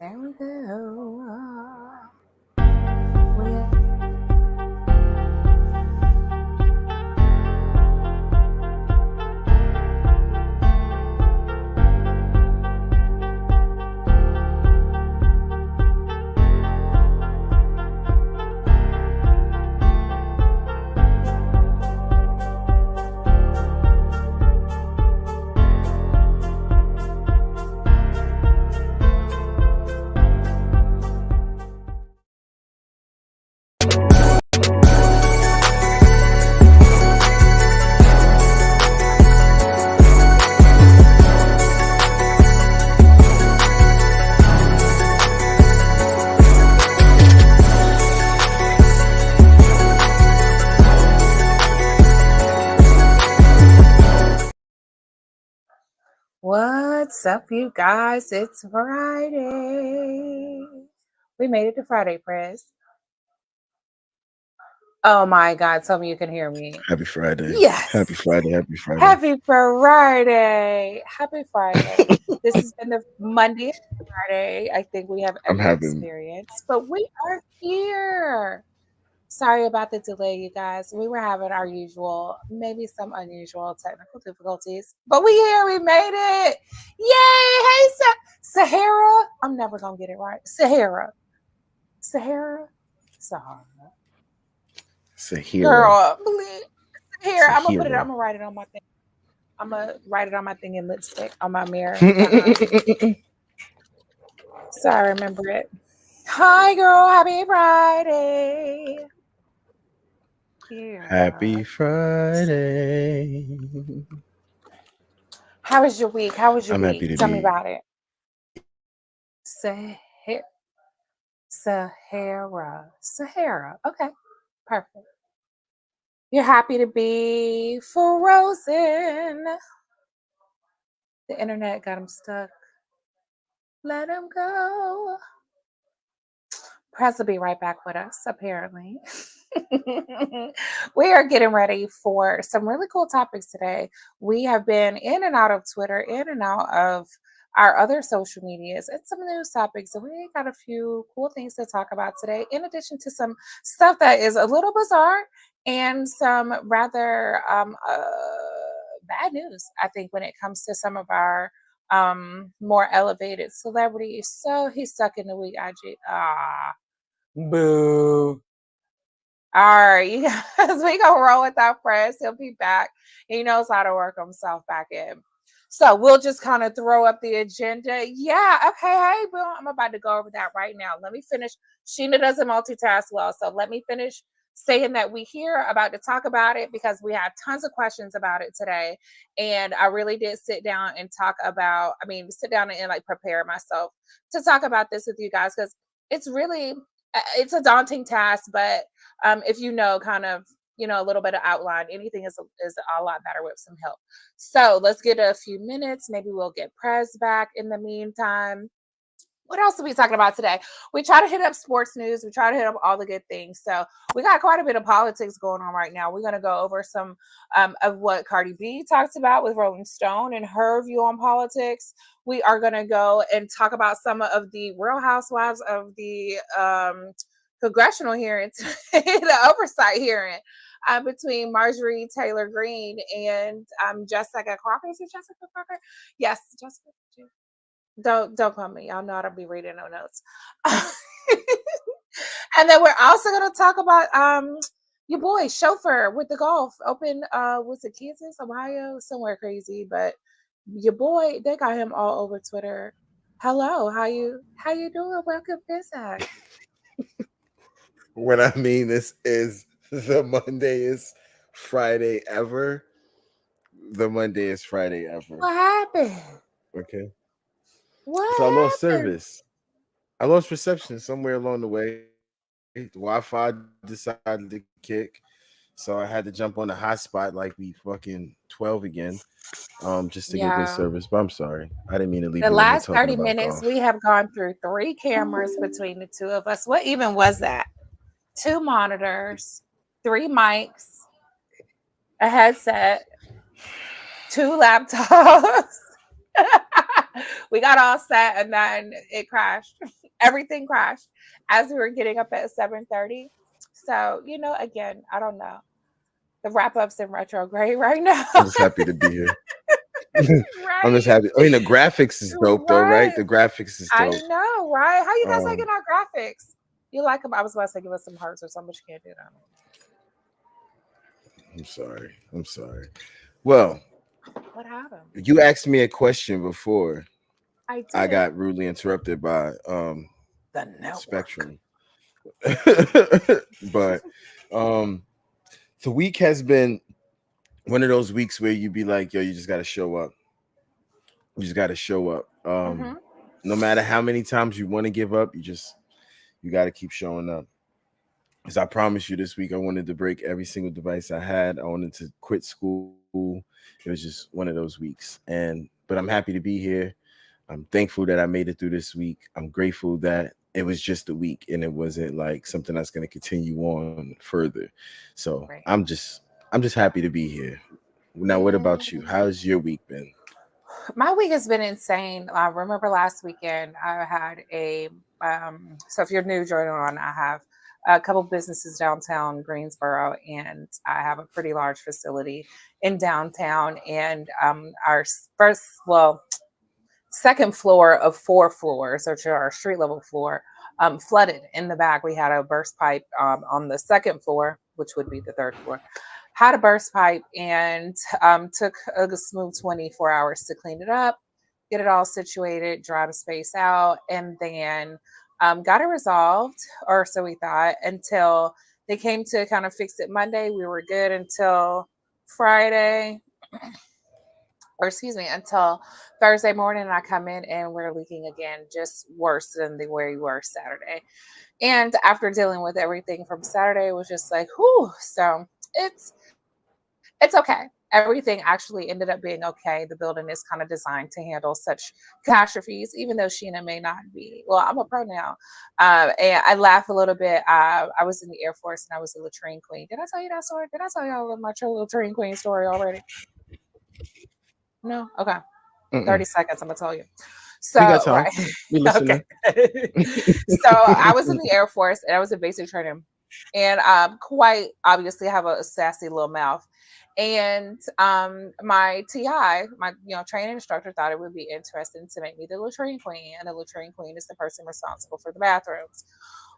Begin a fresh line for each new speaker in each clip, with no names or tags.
There we go. What's up, you guys? It's Friday. We made it to Friday, Press. Oh my God, tell me you can hear me.
Happy Friday.
Yes.
Happy Friday. Happy Friday.
Happy Friday. Happy Friday. This has been the Monday Friday I think we have
I'm
ever
having
experienced, but we are here. Sorry about the delay, you guys. We were having our usual, maybe some unusual technical difficulties, but we here. We made it. Yay! Hey, Sahara. I'm never gonna get it right. Sahara. Sahara.
Sahara.
Girl, please. Here, I'm gonna put it.
Sahara.
I'm gonna write it on my thing. I'm gonna write it on my thing in lipstick on my mirror. So I remember it. Hi, girl. Happy Friday. Yeah.
Happy Friday.
How was your week? How was your
I'm
week?
happy to
Tell
be.
me about it. Sahara. Okay, perfect. You're happy to be frozen. The internet got him stuck. Let him go. Press will be right back with us, apparently. We are getting ready for some really cool topics today. We have been in and out of Twitter, in and out of our other social medias, and some news topics. And we got a few cool things to talk about today, in addition to some stuff that is a little bizarre and some rather bad news, I think, when it comes to some of our more elevated celebrities. So he's stuck in the week. IG. Boo. All right, you guys, we gonna roll with our Press. He'll be back. He knows how to work himself back in. So we'll just kind of throw up the agenda. Yeah, okay. Hey, Bill, I'm about to go over that right now. Let me finish. Sheena doesn't multitask well, so let me finish saying that we here about to talk about it because we have tons of questions about it today. And I really did sit down and sit down and like prepare myself to talk about this with you guys because it's really it's a daunting task, but if you know kind of a little bit of outline, anything is a lot better with some help. So let's get a few minutes. Maybe we'll get Prez back in the meantime. What else are we talking about today? We try to hit up sports news. We try to hit up all the good things. So we got quite a bit of politics going on right now. We're going to go over some of what Cardi B talks about with Rolling Stone and her view on politics. We are going to go and talk about some of the Real Housewives of the congressional hearing, the oversight hearing between Marjorie Taylor Greene and Jessica Crocker. Is it Jessica Crocker? Yes, Jessica. Don't call me. Y'all know I don't be reading no notes. And then we're also gonna talk about your boy Chauffeur with the golf open was it Kansas, Ohio, somewhere crazy, but your boy, they got him all over Twitter. Hello, how you doing? Welcome back.
When I mean this is the Mondayest Friday ever. The Mondayest Friday ever.
What happened?
Okay.
What
So I lost
happened?
service. I lost reception somewhere along the way. The Wi-Fi decided to kick. So I had to jump on the hotspot like we fucking 12 again. Just to get good
Yeah.
service. But I'm sorry. I didn't mean to leave
The
you in here
last
talking
30
about
minutes,
golf.
we have gone through 3 cameras between the two of us. What even was that? 2 monitors, 3 mics, a headset, 2 laptops. We got all set and then it crashed. Everything crashed as we were getting up at 7:30. So, again, I don't know. The wrap up's in retrograde right now.
I'm just happy to be here. I'm just
Right.
happy. I mean, the graphics is dope though, right?
Right.
The graphics is
I
dope.
know, right? How you guys liking
Um,
our graphics? You like them? I was about to say give us some hearts or something, but you can't do that.
I'm sorry. I'm sorry. Well,
What happened?
you asked me a question before
I
I
did.
got rudely interrupted by
The network.
Spectrum. But um the week has been one of those weeks where you be like, yo, you just gotta show up. You just gotta show up.
Mm-hmm.
No matter how many times you want to give up, you gotta keep showing up. Because I promise you this week I wanted to break every single device I had. I wanted to quit school. It was just one of those weeks. But I'm happy to be here. I'm thankful that I made it through this week. I'm grateful that it was just a week and it wasn't like something that's going to continue on further. So
Right.
I'm just happy to be here. Now, what about you?
Mm.
How's your week been?
My week has been insane. I remember last weekend I had so if you're new joining on, I have a couple businesses downtown Greensboro, and I have a pretty large facility in downtown. And first, well, second floor of 4 floors, which are our street level floor, flooded in the back. We had a burst pipe on the second floor, which would be the third floor. Had a burst pipe and took a smooth 24 hours to clean it up, get it all situated, dry the space out, and then got it resolved, or so we thought, until they came to kind of fix it Monday. We were good until Friday, or excuse me, until Thursday morning. I come in and we're leaking again, just worse than the way we were Saturday. And after dealing with everything from Saturday, it was just like, whew. So it's okay. Everything actually ended up being okay. The building is kind of designed to handle such catastrophes, even though Sheena may not be. Well, I'm a pro now. And I laugh a little bit. I was in the Air Force and I was a latrine queen. Did I tell you that story? Did I tell y'all my latrine queen story already? No? Okay.
Mm-mm.
30 seconds, I'm gonna tell you.
We got
So,
time.
right.
We
Okay.
listening.
So I was in the Air Force and I was in basic training. And quite obviously have a sassy little mouth. And my TI, my training instructor, thought it would be interesting to make me the latrine queen. And the latrine queen is the person responsible for the bathrooms.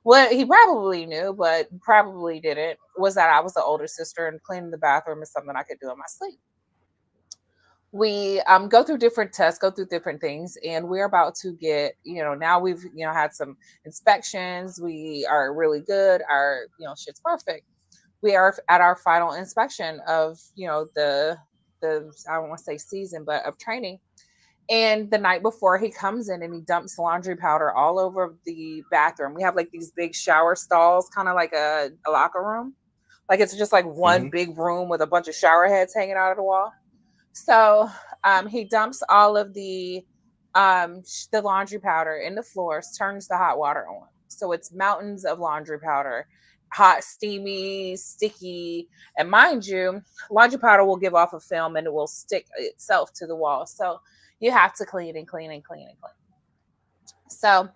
What he probably knew, but probably didn't, was that I was the older sister and cleaning the bathroom is something I could do in my sleep. We go through different tests, go through different things, and we're about to get, now we've, had some inspections. We are really good. Our, shit's perfect. We are at our final inspection of, the I don't want to say season, but of training. And the night before, he comes in and he dumps laundry powder all over the bathroom. We have like these big shower stalls, kind of like a locker room. Like it's just like one
Hmm.
big room with a bunch of shower heads hanging out of the wall. So he dumps all of the laundry powder in the floors, turns the hot water on. So it's mountains of laundry powder, hot, steamy, sticky. And mind you, laundry powder will give off a film and it will stick itself to the wall. So you have to clean and clean and clean and clean. So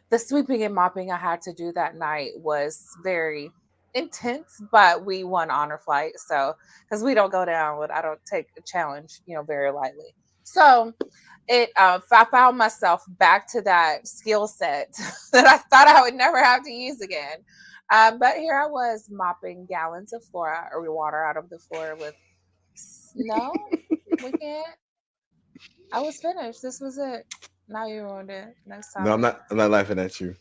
the sweeping and mopping I had to do that night was very intense, but we won honor flight. So, because we don't go down with, I don't take a challenge, very lightly. So, I found myself back to that skill set that I thought I would never have to use again. But here I was mopping gallons of floor or water out of the floor with no, we can't. I was finished. This was it. Now you ruined it. Next
No, I'm
topic.
not. I'm not laughing at you.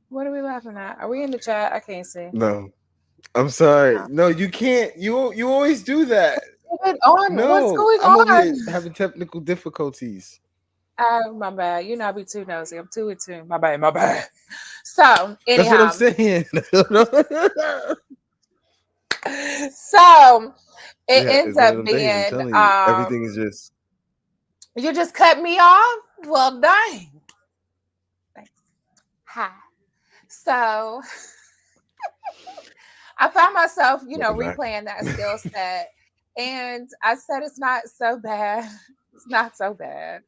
What are we laughing at? Are we in the chat? I can't see.
No, I'm sorry.
Oh.
No, you can't. You always do that.
What's going on? What's
No,
going
I'm over
on?
here having technical difficulties.
My bad. You know I be too nosy. I'm too and two. My bad. My bad. So
That's what I'm
anyhow,
saying.
so it
Yeah,
ends
it's one of
up
them days. I'm
being
telling you, everything is just.
you just cut me off. Well, dang. Thanks. Hi. So I found myself,
Welcome back.
replaying that skill set, and I said it's not so bad. It's not so bad.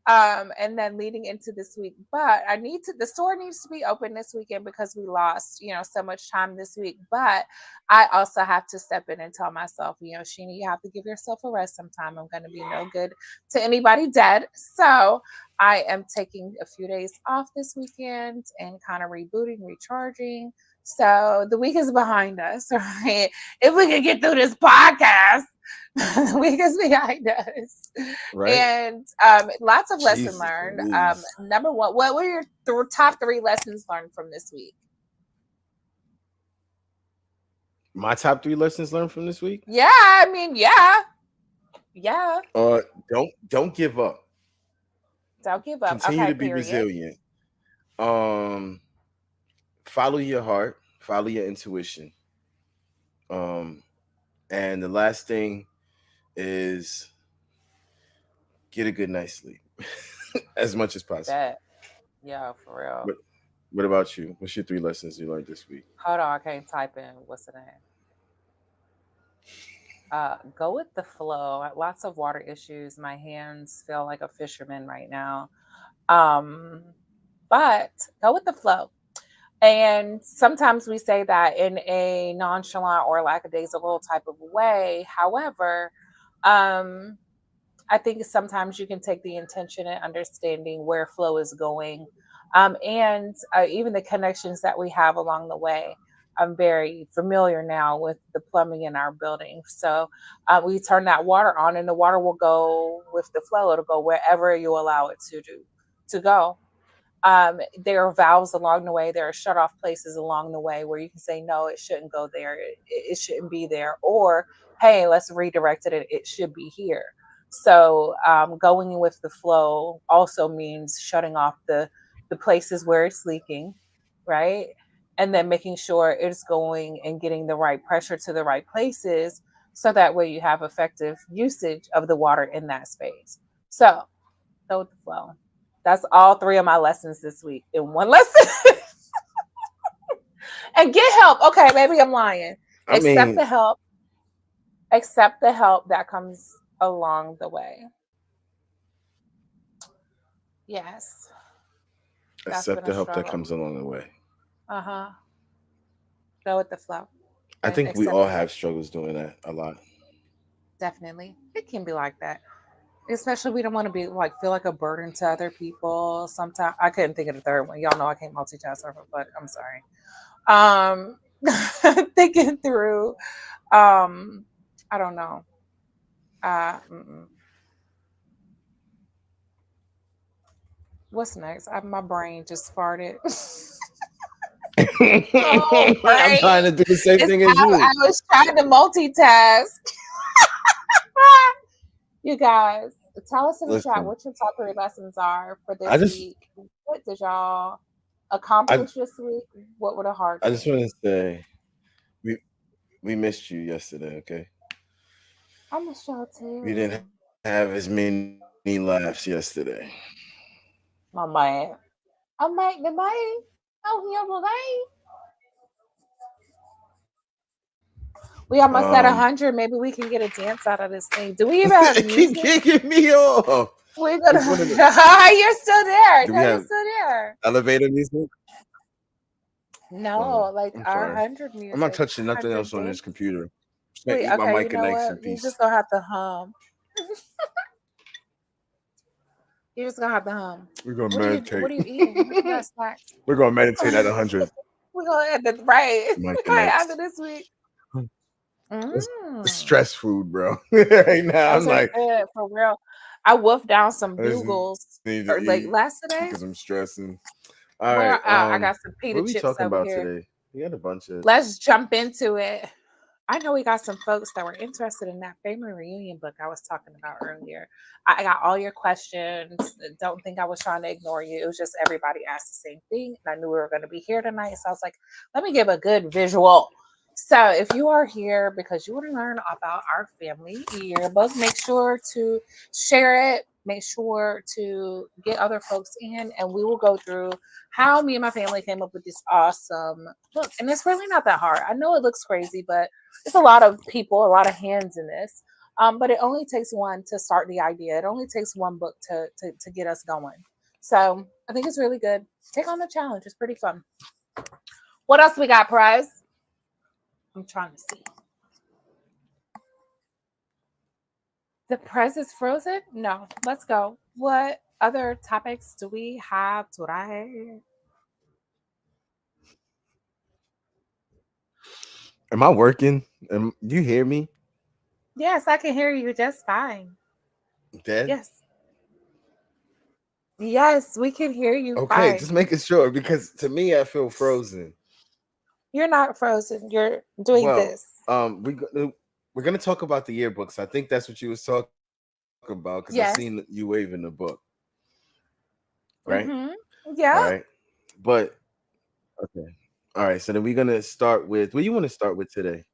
And then leading into this week. But the store needs to be open this weekend because we lost, so much time this week. But I also have to step in and tell myself, Sheena, you have to give yourself a rest sometime. I'm going to be no good to anybody dead. So I am taking a few days off this weekend and kind of rebooting, recharging. So the week is behind us, right? If we can get through this podcast, the week is behind us.
Right?
And lots of lessons
Jesus
learned.
Louise.
Number one, what were your top three lessons learned from this week?
My top 3 lessons learned from this week.
Yeah, I mean, yeah.
Don't give up.
Don't give up.
Continue
Okay,
to be
period.
resilient. Um, Follow your heart. Follow your intuition. Um, and the last thing is get a good night's sleep as much as possible.
Bet. Yeah, for real.
What What about you? What's your 3 lessons you learned this week?
Hold on, I can't type in. What's the name? Go with the flow. Lots of water issues. My hands feel like a fisherman right now. Um, but go with the flow. And sometimes we say that in a nonchalant or lackadaisical type of way. However, um, I think sometimes you can take the intention and understanding where flow is going, and even the connections that we have along the way. I'm very familiar now with the plumbing in our building. So we turn that water on, and the water will go with the flow. It'll go wherever you allow it to go. There are valves along the way. There are shut off places along the way where you can say, no, it shouldn't go there. It shouldn't be there. Or, hey, let's redirect it. It should be here. So going with the flow also means shutting off the places where it's leaking, right? And then making sure it's going and getting the right pressure to the right places so that way you have effective usage of the water in that space. So go with the flow. That's all three of my lessons this week in one lesson. And get help. Okay, maybe I'm lying.
I
Accept
mean,
the help. Accept the help that comes along the way. Yes, that's been
accept
a
the help that
struggle.
comes along the way.
Uh-huh. Go with the flow.
I
And
think we
accept
all
the help.
have struggles doing that a lot.
Definitely. It can be like that. Especially we don't want to be like feel like a burden to other people. Sometimes I couldn't think of the third one. Y'all know I can't multitask, but I'm sorry. Thinking through I don't know. Mm-mm. What's next? My brain just farted. Oh,
I'm trying
brain.
to do the same
It's
thing as
I
you.
was trying to multitask. You guys, tell us in the chat
Listen,
what your top three lessons are for
I
this
just,
week. What did y'all
I,
accomplish this week? What were the hard
I just
things?
want to say we we missed you yesterday. Okay,
I miss y'all
we didn't
too.
have as many laughs yesterday.
My man. I make the money. Oh, here we We almost at
Um,
100. Maybe we can get a dance out of this thing. Do we even have
keep
music?
kicking me off.
We're gonna.
It's one of the.
You're still there.
Do we
No, you're
have
still there.
elevator music?
No, like
I'm
our
sorry.
100
I'm not
music.
touching nothing
100
else on
day.
this computer. Just gonna
Wait,
eat my
okay. You
mic and
know
legs
what?
in
You
peace.
just gonna have to hum. You just gonna have to hum.
We're gonna
What are you? What
meditate.
are you eating? What you got snacks?
We're gonna meditate at 100.
We're gonna end it right,
Mic and
right
legs.
after this week.
It's
Mm.
stress food, bro. Right now, I'm
Those are
like,
good for real. I wolfed down some
I just
bugles
need to
or
eat
like last today.
because I'm stressing. All right.
Where I got some
What are
pita
we
chips
talking
over
about
here.
today? We got a bunch of.
Let's jump into it. I know we got some folks that were interested in that family reunion book I was talking about earlier. I got all your questions. Don't think I was trying to ignore you. It was just everybody asked the same thing. And I knew we were going to be here tonight. So I was like, let me give a good visual. So if you are here because you want to learn about our family yearbook, make sure to share it. Make sure to get other folks in, and we will go through how me and my family came up with this awesome book. And it's really not that hard. I know it looks crazy, but it's a lot of people, a lot of hands in this. But it only takes one to start the idea. It only takes one book to get us going. So I think it's really good. Take on the challenge. It's pretty fun. What else we got, Prize? I'm trying to see. The prize is frozen? No. Let's go. What other topics do we have today?
Am I working? Do you hear me?
Yes, I can hear you just fine.
Dead?
Yes. Yes, we can hear you
Okay,
fine.
just making sure because to me I feel frozen.
You're not frozen. You're doing
Well,
this.
we're gonna talk about the yearbooks. I think that's what you was talking about because I seen you
Yes.
waving the book, right?
Mm-hmm.
All
Yeah.
right, but okay, all right. So then we're gonna start with what do you want to start with today?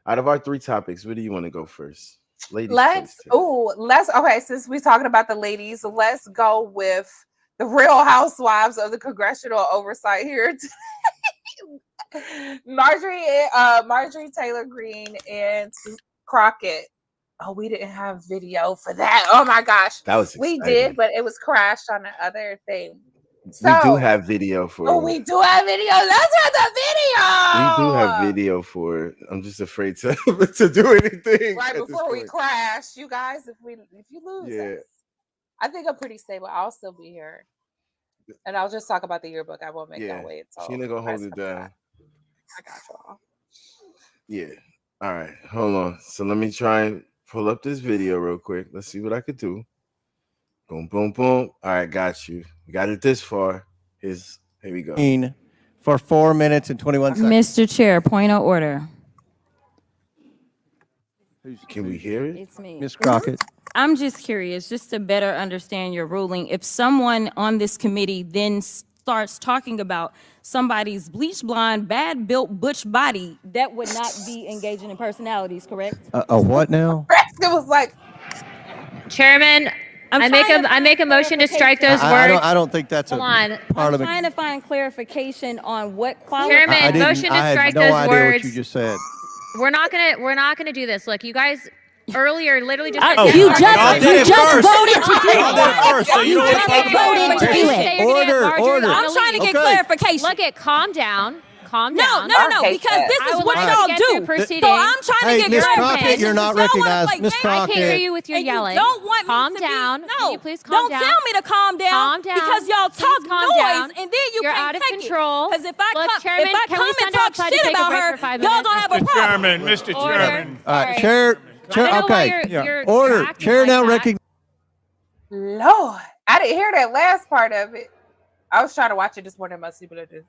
Out of our three topics, where do you want to go first? Ladies first today.
Let's okay, since we're talking about the ladies, let's go with the real housewives of the congressional oversight here. Marjorie Taylor Greene and Crockett. Oh, we didn't have video for that. Oh my gosh.
That was
We did,
exciting.
but it was crashed on the other thing.
We do
So,
have video
oh,
for.
we do have video. Let's have the
We do have
video.
video for it. I'm just afraid to to do anything
Right
at this
before we
point.
crash, you guys, if you lose
Yeah,
us. I think I'm pretty stable. I'll still be here. And I'll just talk about the yearbook. I won't make y'all
yeah.
wait until
Sheena gonna hold
Price
it
comes back.
down.
I got y'all.
Yeah. All right. Hold on. So let me try and pull up this video real quick. Let's see what I could do. Boom, boom, boom. All right, got you. We got it this far. Here we go.
For 4 minutes and 21 seconds.
Mr. Chair, point of order.
Can we hear it?
It's me.
Ms. Crockett.
I'm just curious, just to better understand your ruling. If someone on this committee then starts talking about somebody's bleach blonde, bad built butch body, that would not be engaging in personalities, correct?
A what now?
It was like,
Chairman, I make a motion to strike those words.
I don't think that's a
Hold on.
I'm
parliament.
trying to find clarification on what quality.
Chairman, motion to
I had
strike
no
those
idea
words.
what you just said.
We're not gonna do this. Look, you guys earlier literally just
You
said
just
y'all
voted to do
Y'all did it first, so you know what I'm talking
voted
about.
to do it.
Say you're gonna get
Order.
Marjorie on
I'm
the
trying to
lead.
get clarification.
Look at calm down. Calm
No,
down.
because this
I
is
would
what
like
y'all
to get
do.
through proceedings.
So I'm trying
Hey,
to get
Ms.
clarification.
Crockett, you're not
Y'all wanna
recognized.
play
Ms.
games.
I can't hear
Crockett.
you with your
And
yelling.
you don't want
Calm
me to
down.
Be,
Can
no,
you please calm
don't
down?
tell me to calm down.
Calm down.
Because y'all
Please
talk
calm
noise,
down.
and then you
You're
can't
out of
take
control.
Because if I
Look,
come,
Chairman,
if I
can
come
we
and
send
talk
outside to
shit
take a
about
break
her,
for 5
y'all
minutes?
gonna have a
Mr.
problem.
Mr.
Order.
Chairman.
All right,
Sorry.
chair.
I don't know why you're
Order.
acting
Chair
like
now
that.
recognize.
Lord, I didn't hear that last part of it. I was trying to watch it this morning. My sleep did.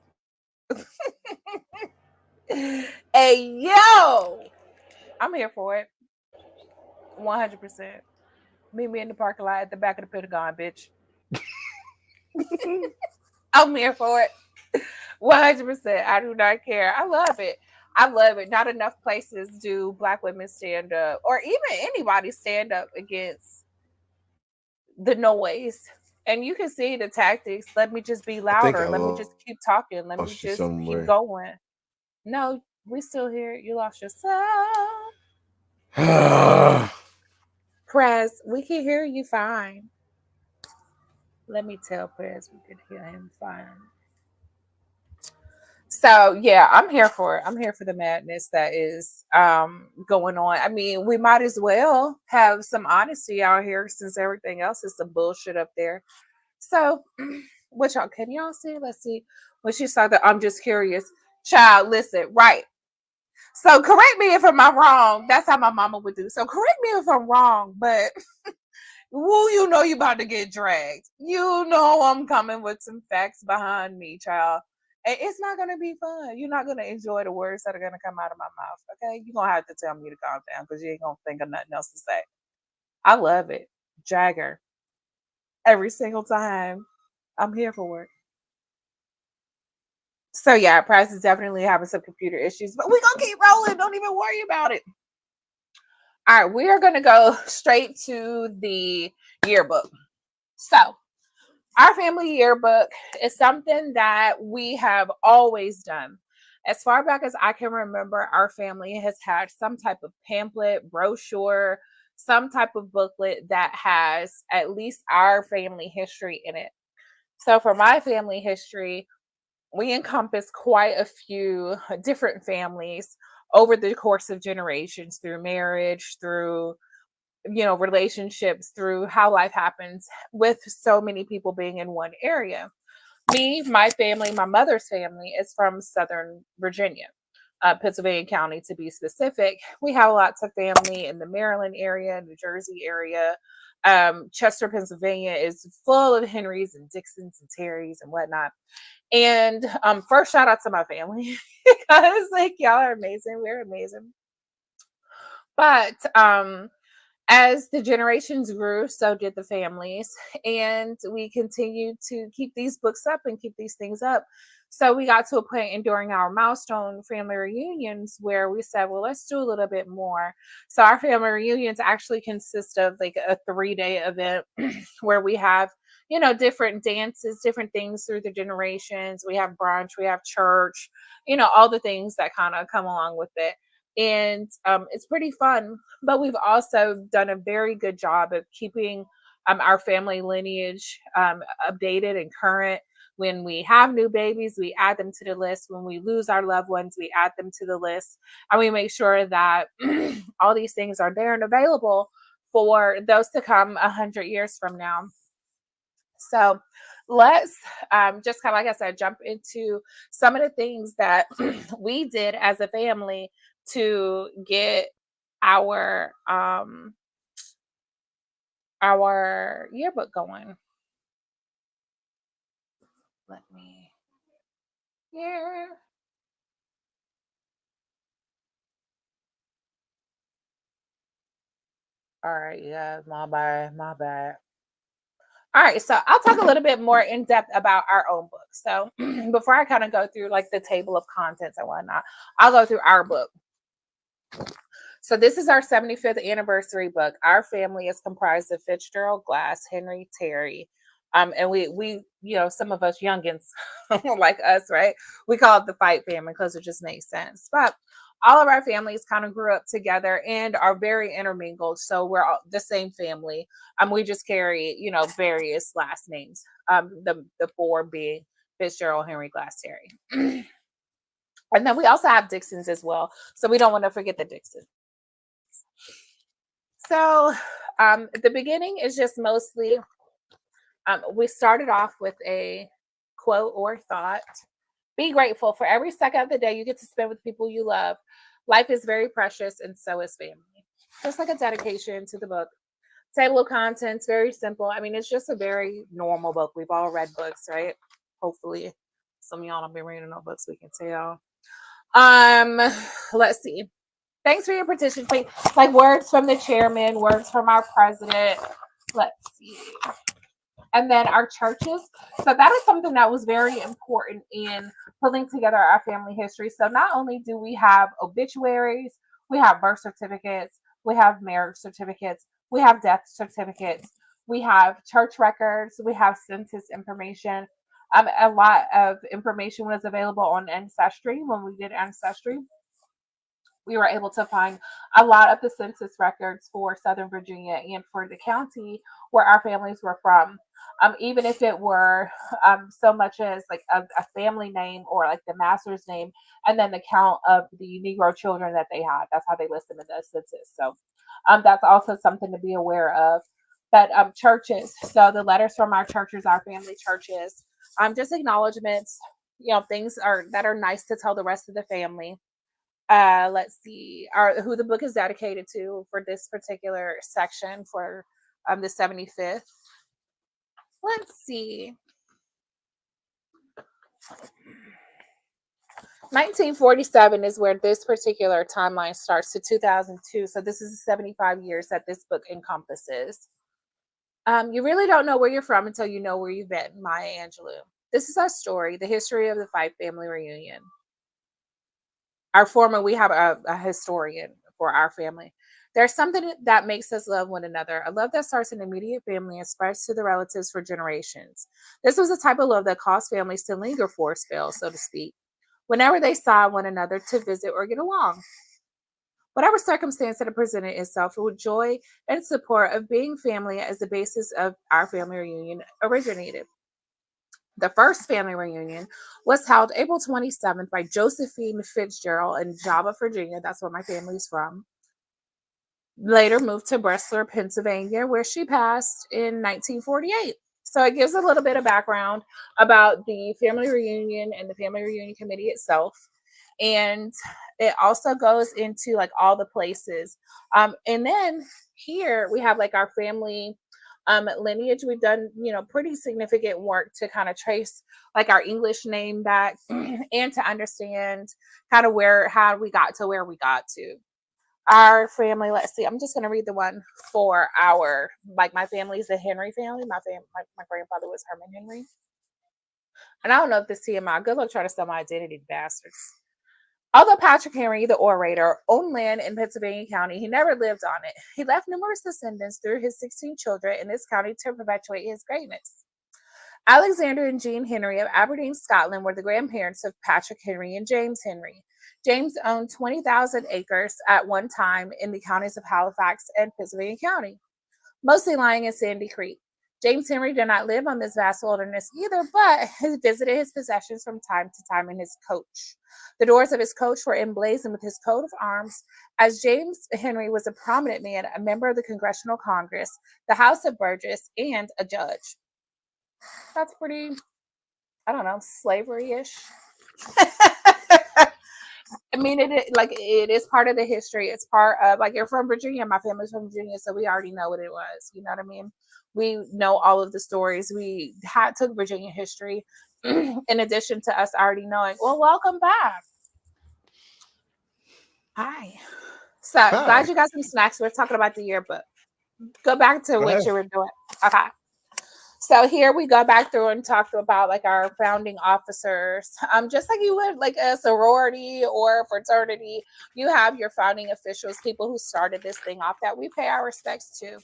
Hey, yo, I'm here for it. 100%. Meet me in the parking lot at the back of the Pentagon, bitch. I'm here for it. 100%. I do not care. I love it. I love it. Not enough places do Black women stand up, or even anybody stand up against the noise. And you can see the tactics. Let me just be
I think
louder.
I
Let me just keep talking. Let me
lost you
just
somewhere.
keep going. No, we still here. You lost yourself. Prez, we can hear you fine. Let me tell Prez we can hear him fine. So yeah, I'm here for it. I'm here for the madness that is going on. I mean, we might as well have some honesty out here since everything else is some bullshit up there. So what y'all can y'all see? Let's see. When she saw that, I'm just curious. Child, listen, right. So correct me if I'm wrong. That's how my mama would do. So correct me if I'm wrong, but woo, you know you about to get dragged. You know I'm coming with some facts behind me, child. And it's not gonna be fun. You're not gonna enjoy the words that are gonna come out of my mouth. Okay, you're gonna have to tell me to calm down because you ain't gonna think of nothing else to say. I love it. Jagger. Every single time. I'm here for it. So yeah, Price is definitely having some computer issues, but we're gonna keep rolling. Don't even worry about it. All right, we are gonna go straight to the yearbook. So our family yearbook is something that we have always done. As far back as I can remember, our family has had some type of pamphlet, brochure, some type of booklet that has at least our family history in it. So for my family history, we encompass quite a few different families over the course of generations, through marriage, through relationships, through how life happens, with so many people being in one area. My family, my mother's family is from Southern Virginia, Pennsylvania County to be specific. We have lots of family in the Maryland area, New Jersey area. Chester, Pennsylvania is full of Henrys and Dixons and Terrys and whatnot. And first, shout out to my family because like y'all are amazing. We're amazing. But as the generations grew, so did the families. And we continued to keep these books up and keep these things up. So we got to a point in during our milestone family reunions where we said, well, let's do a little bit more. So our family reunions actually consist of like a 3-day event where we have, different dances, different things through the generations. We have brunch, we have church, all the things that kind of come along with it. And it's pretty fun. But we've also done a very good job of keeping our family lineage updated and current. When we have new babies, we add them to the list. When we lose our loved ones, we add them to the list. And we make sure that all these things are there and available for those to come 100 years from now. So let's just kind of, like I said, jump into some of the things that we did as a family to get our yearbook going. Let me here. All right, yeah, my bad. All right, so I'll talk a little bit more in depth about our own book. So before I kind of go through like the table of contents and whatnot, I'll go through our book. So this is our 75th anniversary book. Our family is comprised of Fitzgerald Glass, Henry, Terry, and we some of us youngins like us, right? We call it the Fight family because it just makes sense. But all of our families kind of grew up together and are very intermingled. So we're all the same family. We just carry, various last names. The 4 being Fitzgerald, Henry, Glass, Terry. And then we also have Dixons as well. So we don't want to forget the Dixons. So the beginning is just mostly, we started off with a quote or thought. Be grateful for every second of the day you get to spend with people you love. Life is very precious and so is family. Just like a dedication to the book. Table of contents, very simple. I mean, it's just a very normal book. We've all read books, right? Hopefully. Some of y'all don't be reading no books, we can tell. Let's see. Thanks for your petition. Like words from the chairman, words from our president. Let's see. And then our churches. So that is something that was very important in pulling together our family history. So not only do we have obituaries, we have birth certificates, we have marriage certificates, we have death certificates, we have church records, we have census information. A lot of information was available on Ancestry when we did Ancestry. We were able to find a lot of the census records for Southern Virginia and for the county where our families were from. Even if it were so much as like a family name or like the master's name, and then the count of the Negro children that they had. That's how they list them in the census. So that's also something to be aware of. But churches, so the letters from our churches, our family churches, just acknowledgments, things that are nice to tell the rest of the family. Let's see who the book is dedicated to for this particular section for the 75th. Let's see. 1947 is where this particular timeline starts to 2002. So this is 75 years that this book encompasses. You really don't know where you're from until you know where you've been. Maya Angelou. This is our story, the history of the Fife family reunion. We have a historian for our family. There's something that makes us love one another. A love that starts in immediate family and spreads to the relatives for generations. This was a type of love that caused families to linger for a spell, so to speak, whenever they saw one another to visit or get along. Whatever circumstance that presented itself, with joy and support of being family as the basis of our family reunion originated. The first family reunion was held April 27th by Josephine Fitzgerald in Java, Virginia. That's where my family's from. Later moved to Bristol, Pennsylvania, where she passed in 1948. So it gives a little bit of background about the family reunion and the family reunion committee itself. And it also goes into like all the places. And then here we have like our family lineage. We've done, pretty significant work to kind of trace like our English name back and to understand kind of how we got to where we got to. Our family, let's see, I'm just going to read the one for my family's the Henry family. My grandfather was Herman Henry. And I don't know if this TMI, good luck trying to sell my identity, bastards. Although Patrick Henry, the orator, owned land in Pennsylvania County, he never lived on it. He left numerous descendants through his 16 children in this county to perpetuate his greatness. Alexander and Jean Henry of Aberdeen, Scotland, were the grandparents of Patrick Henry and James Henry. James owned 20,000 acres at one time in the counties of Halifax and Pennsylvania County, mostly lying in Sandy Creek. James Henry did not live on this vast wilderness either, but he visited his possessions from time to time in his coach. The doors of his coach were emblazoned with his coat of arms, as James Henry was a prominent man, a member of the Congressional Congress, the House of Burgess, and a judge. That's pretty, I don't know, slavery-ish. I mean, it is part of the history. It's part of, like, you're from Virginia. My family's from Virginia, so we already know what it was. You know what I mean? We know all of the stories. We took Virginia history in addition to us already knowing. Well, welcome back. Hi. So glad you got some snacks. We're talking about the yearbook. Go back to what you were doing. Okay. So here we go back through and talk about like our founding officers. Just like you would like a sorority or a fraternity, you have your founding officials, people who started this thing off, that we pay our respects to.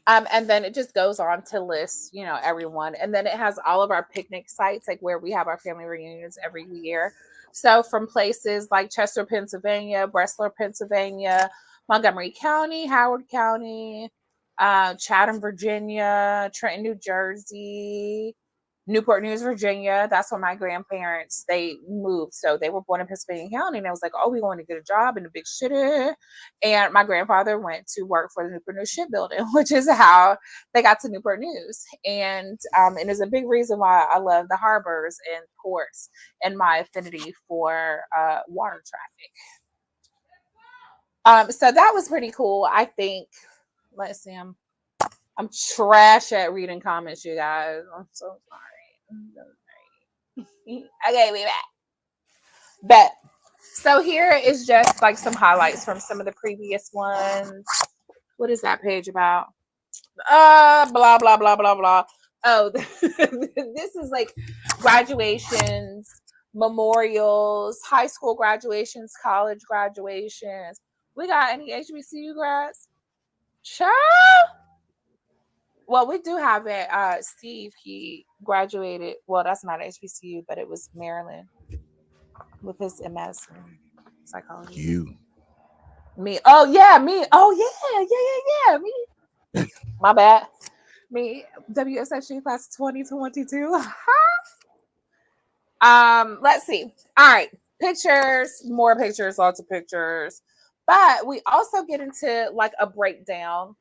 And then it just goes on to list, everyone. And then it has all of our picnic sites, like where we have our family reunions every year. So from places like Chester, Pennsylvania, Bristol, Pennsylvania, Montgomery County, Howard County, Chatham, Virginia, Trenton, New Jersey, Newport News, Virginia. That's where my grandparents, they moved. So they were born in Pennsylvania County, and I was like, oh, we want to get a job in the big city. And my grandfather went to work for the Newport News shipbuilding, which is how they got to Newport News. And there's a big reason why I love the harbors and ports and my affinity for water traffic. So that was pretty cool, I think. Let's see, I'm trash at reading comments, you guys. I'm so sorry. Okay, we back. Bet. So here is just like some highlights from some of the previous ones. What is that page about? Blah, blah, blah, blah, blah. Oh, this is like graduations, memorials, high school graduations, college graduations. We got any HBCU grads? Sure. Well, we do have it. Steve, he graduated. Well, that's not HBCU, but it was Maryland with his MS in psychology.
You.
Me. Oh, yeah, me. Oh, yeah. Me. My bad. Me. WSFG class 2022. Let's see. All right. Pictures, more pictures, lots of pictures. But we also get into like a breakdown.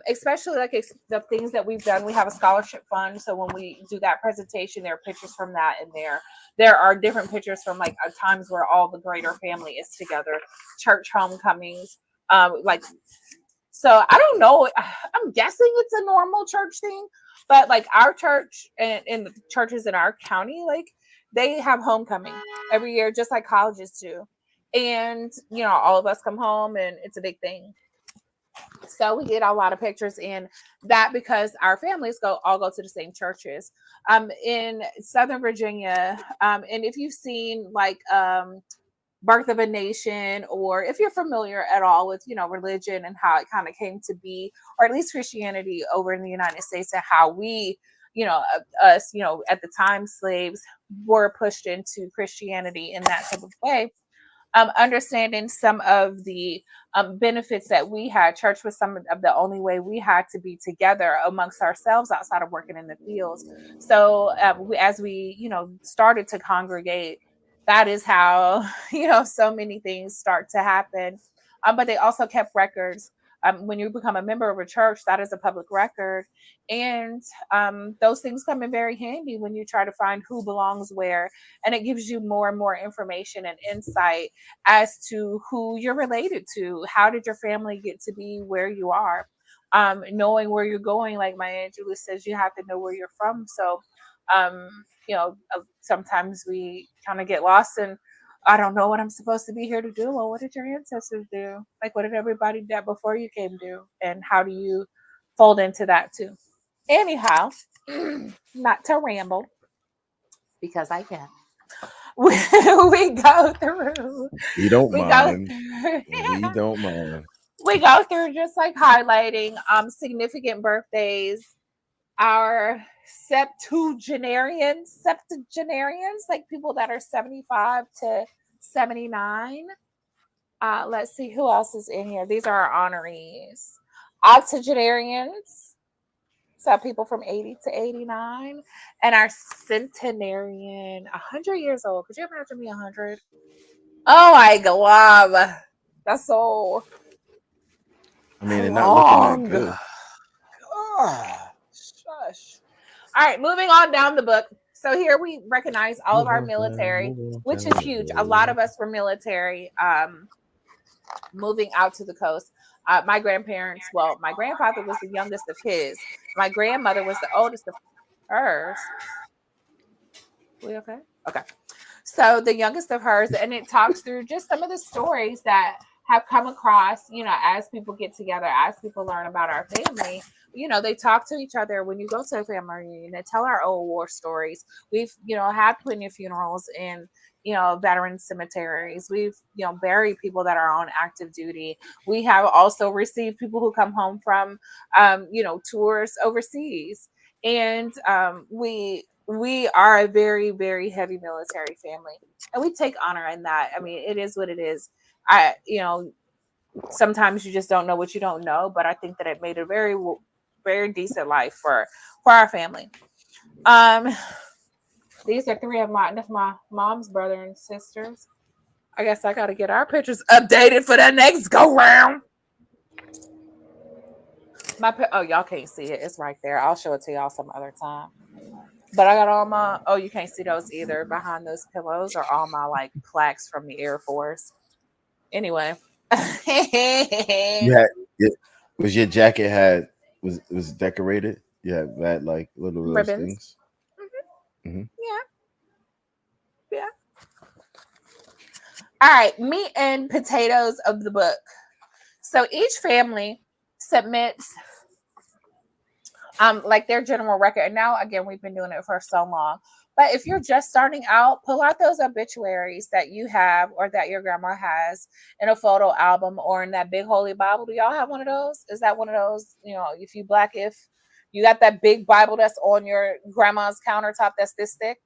Especially like the things that we've done. We have a scholarship fund, so when we do that presentation, there are pictures from that in there. There are different pictures from like times where all the greater family is together, church homecomings, so I don't know. I'm guessing it's a normal church thing, but like our church and the churches in our county, like they have homecoming every year, just like colleges do. And all of us come home, and it's a big thing. So we get a lot of pictures in that because our families all go to the same churches. In Southern Virginia, and if you've seen like Birth of a Nation, or if you're familiar at all with religion and how it kind of came to be, or at least Christianity over in the United States, and how we us, at the time slaves were pushed into Christianity in that type of way. Understanding some of the benefits that we had. Church was some of the only way we had to be together amongst ourselves outside of working in the fields. So as we, started to congregate, that is how, so many things start to happen. But they also kept records. When you become a member of a church, that is a public record. And those things come in very handy when you try to find who belongs where. And it gives you more and more information and insight as to who you're related to. How did your family get to be where you are? Knowing where you're going, like my Aunt Julie says, you have to know where you're from. So, sometimes we kind of get lost and I don't know what I'm supposed to be here to do. Well, what did your ancestors do? Like, what did everybody that before you came do? And how do you fold into that too? Anyhow, not to ramble because I can. We go through.
We don't
We go
mind.
through.
We don't mind.
We go through just like highlighting significant birthdays, our septuagenarians, like people that are 75 to 79. Let's see who else is in here. These are our honorees. Octogenarians, so people from 80 to 89, and our centenarian, 100 years old. Could you imagine me 100? Oh my god, that's so
I mean, they're not looking that
long.
good.
Shush. All right, moving on down the book. So here we recognize all of our military, which is huge. A lot of us were military, moving out to the coast. My grandparents, well, my grandfather was the youngest of his. My grandmother was the oldest of hers. We okay? Okay. So the youngest of hers, and it talks through just some of the stories that have come across, as people get together, as people learn about our family. They talk to each other. When you go to a family reunion, they tell our old war stories. We've, had plenty of funerals in, veteran cemeteries. We've, buried people that are on active duty. We have also received people who come home from, tours overseas. And we are a very, very heavy military family. And we take honor in that. I mean, it is what it is. Sometimes you just don't know what you don't know, but I think that it made a very, very decent life for our family. These are three of my mom's brother and sisters. I guess I got to get our pictures updated for the next go round. Y'all can't see it. It's right there. I'll show it to y'all some other time. But I got all my, you can't see those either. Behind those pillows are all my like plaques from the Air Force. Anyway.
Was your jacket was decorated? Yeah, that like little
ribbons.
Things.
Mm-hmm. Yeah. All right, meat and potatoes of the book. So each family submits like their general record. And now again, we've been doing it for so long. But if you're just starting out, pull out those obituaries that you have or that your grandma has in a photo album or in that big holy Bible. Do y'all have one of those? Is that one of those, if you Black, if you got that big Bible that's on your grandma's countertop that's this thick?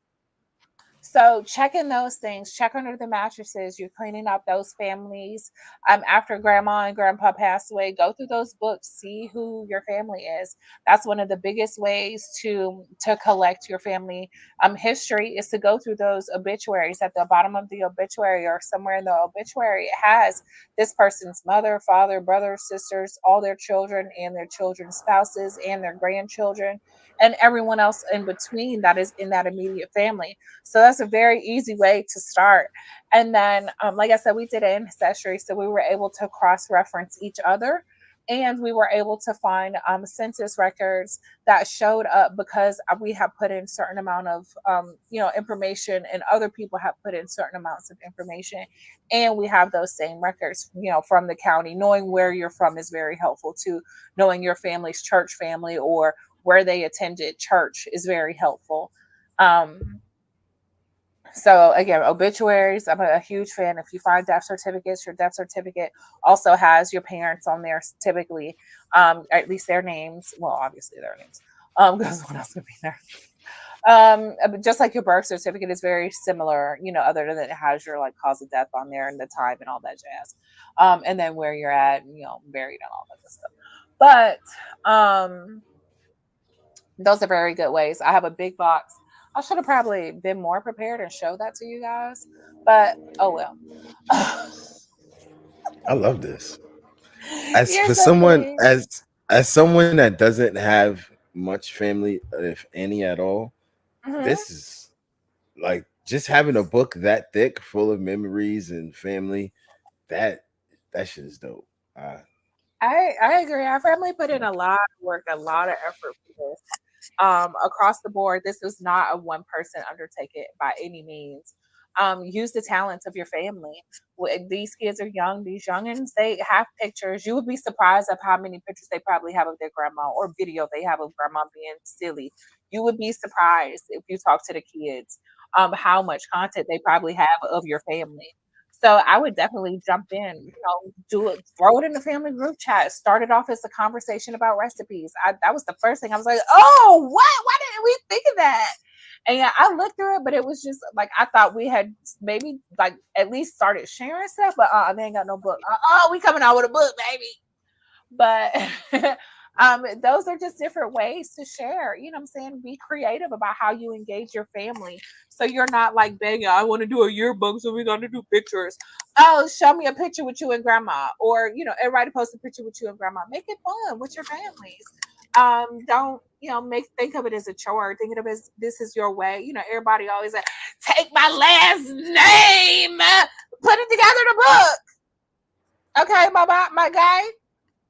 So check in those things, check under the mattresses. You're cleaning up those families. After grandma and grandpa passed away, go through those books, see who your family is. That's one of the biggest ways to collect your family history is to go through those obituaries. At the bottom of the obituary or somewhere in the obituary, it has this person's mother, father, brothers, sisters, all their children and their children's spouses and their grandchildren and everyone else in between that is in that immediate family. So that's a very easy way to start. And then, like I said, we did ancestry. So we were able to cross-reference each other. And we were able to find census records that showed up because we have put in certain amount of, information and other people have put in certain amounts of information. And we have those same records, from the county. Knowing where you're from is very helpful too. Knowing your family's church family or where they attended church is very helpful. So again, obituaries, I'm a huge fan. If you find death certificates, your death certificate also has your parents on there typically, at least their names. Well, obviously their names. because what else could be there? But just like your birth certificate is very similar, other than it has your like cause of death on there and the time and all that jazz. And then where you're at, buried and all that good stuff. But those are very good ways. I have a big box. I should have probably been more prepared and showed that to you guys, but oh well.
I love this. As
You're
for
so
someone
funny.
as someone that doesn't have much family, if any at all,
Mhm.
this is like just having a book that thick, full of memories and family. That shit is dope.
I agree. Our family put in a lot of work, a lot of effort for this. Across the board, this is not a one person undertaking by any means. Use the talents of your family. These kids are young. These youngins, they have pictures. You would be surprised of how many pictures they probably have of their grandma or video they have of grandma being silly. You would be surprised if you talk to the kids, how much content they probably have of your family. So I would definitely jump in, do it, throw it in the family group chat. Start it off as a conversation about recipes. That was the first thing I was like, oh, what? Why didn't we think of that? And yeah, I looked through it, but it was just like I thought we had maybe like at least started sharing stuff, but they ain't got no book. We coming out with a book, baby. But those are just different ways to share. You know what I'm saying? Be creative about how you engage your family. So you're not like begging, I want to do a yearbook, so we're gonna do pictures. Oh, show me a picture with you and grandma. Or, everybody post a picture with you and grandma. Make it fun with your families. Don't, think of it as a chore. Think of it as this is your way. Everybody always like, take my last name, put it together in a book. Okay, my guy.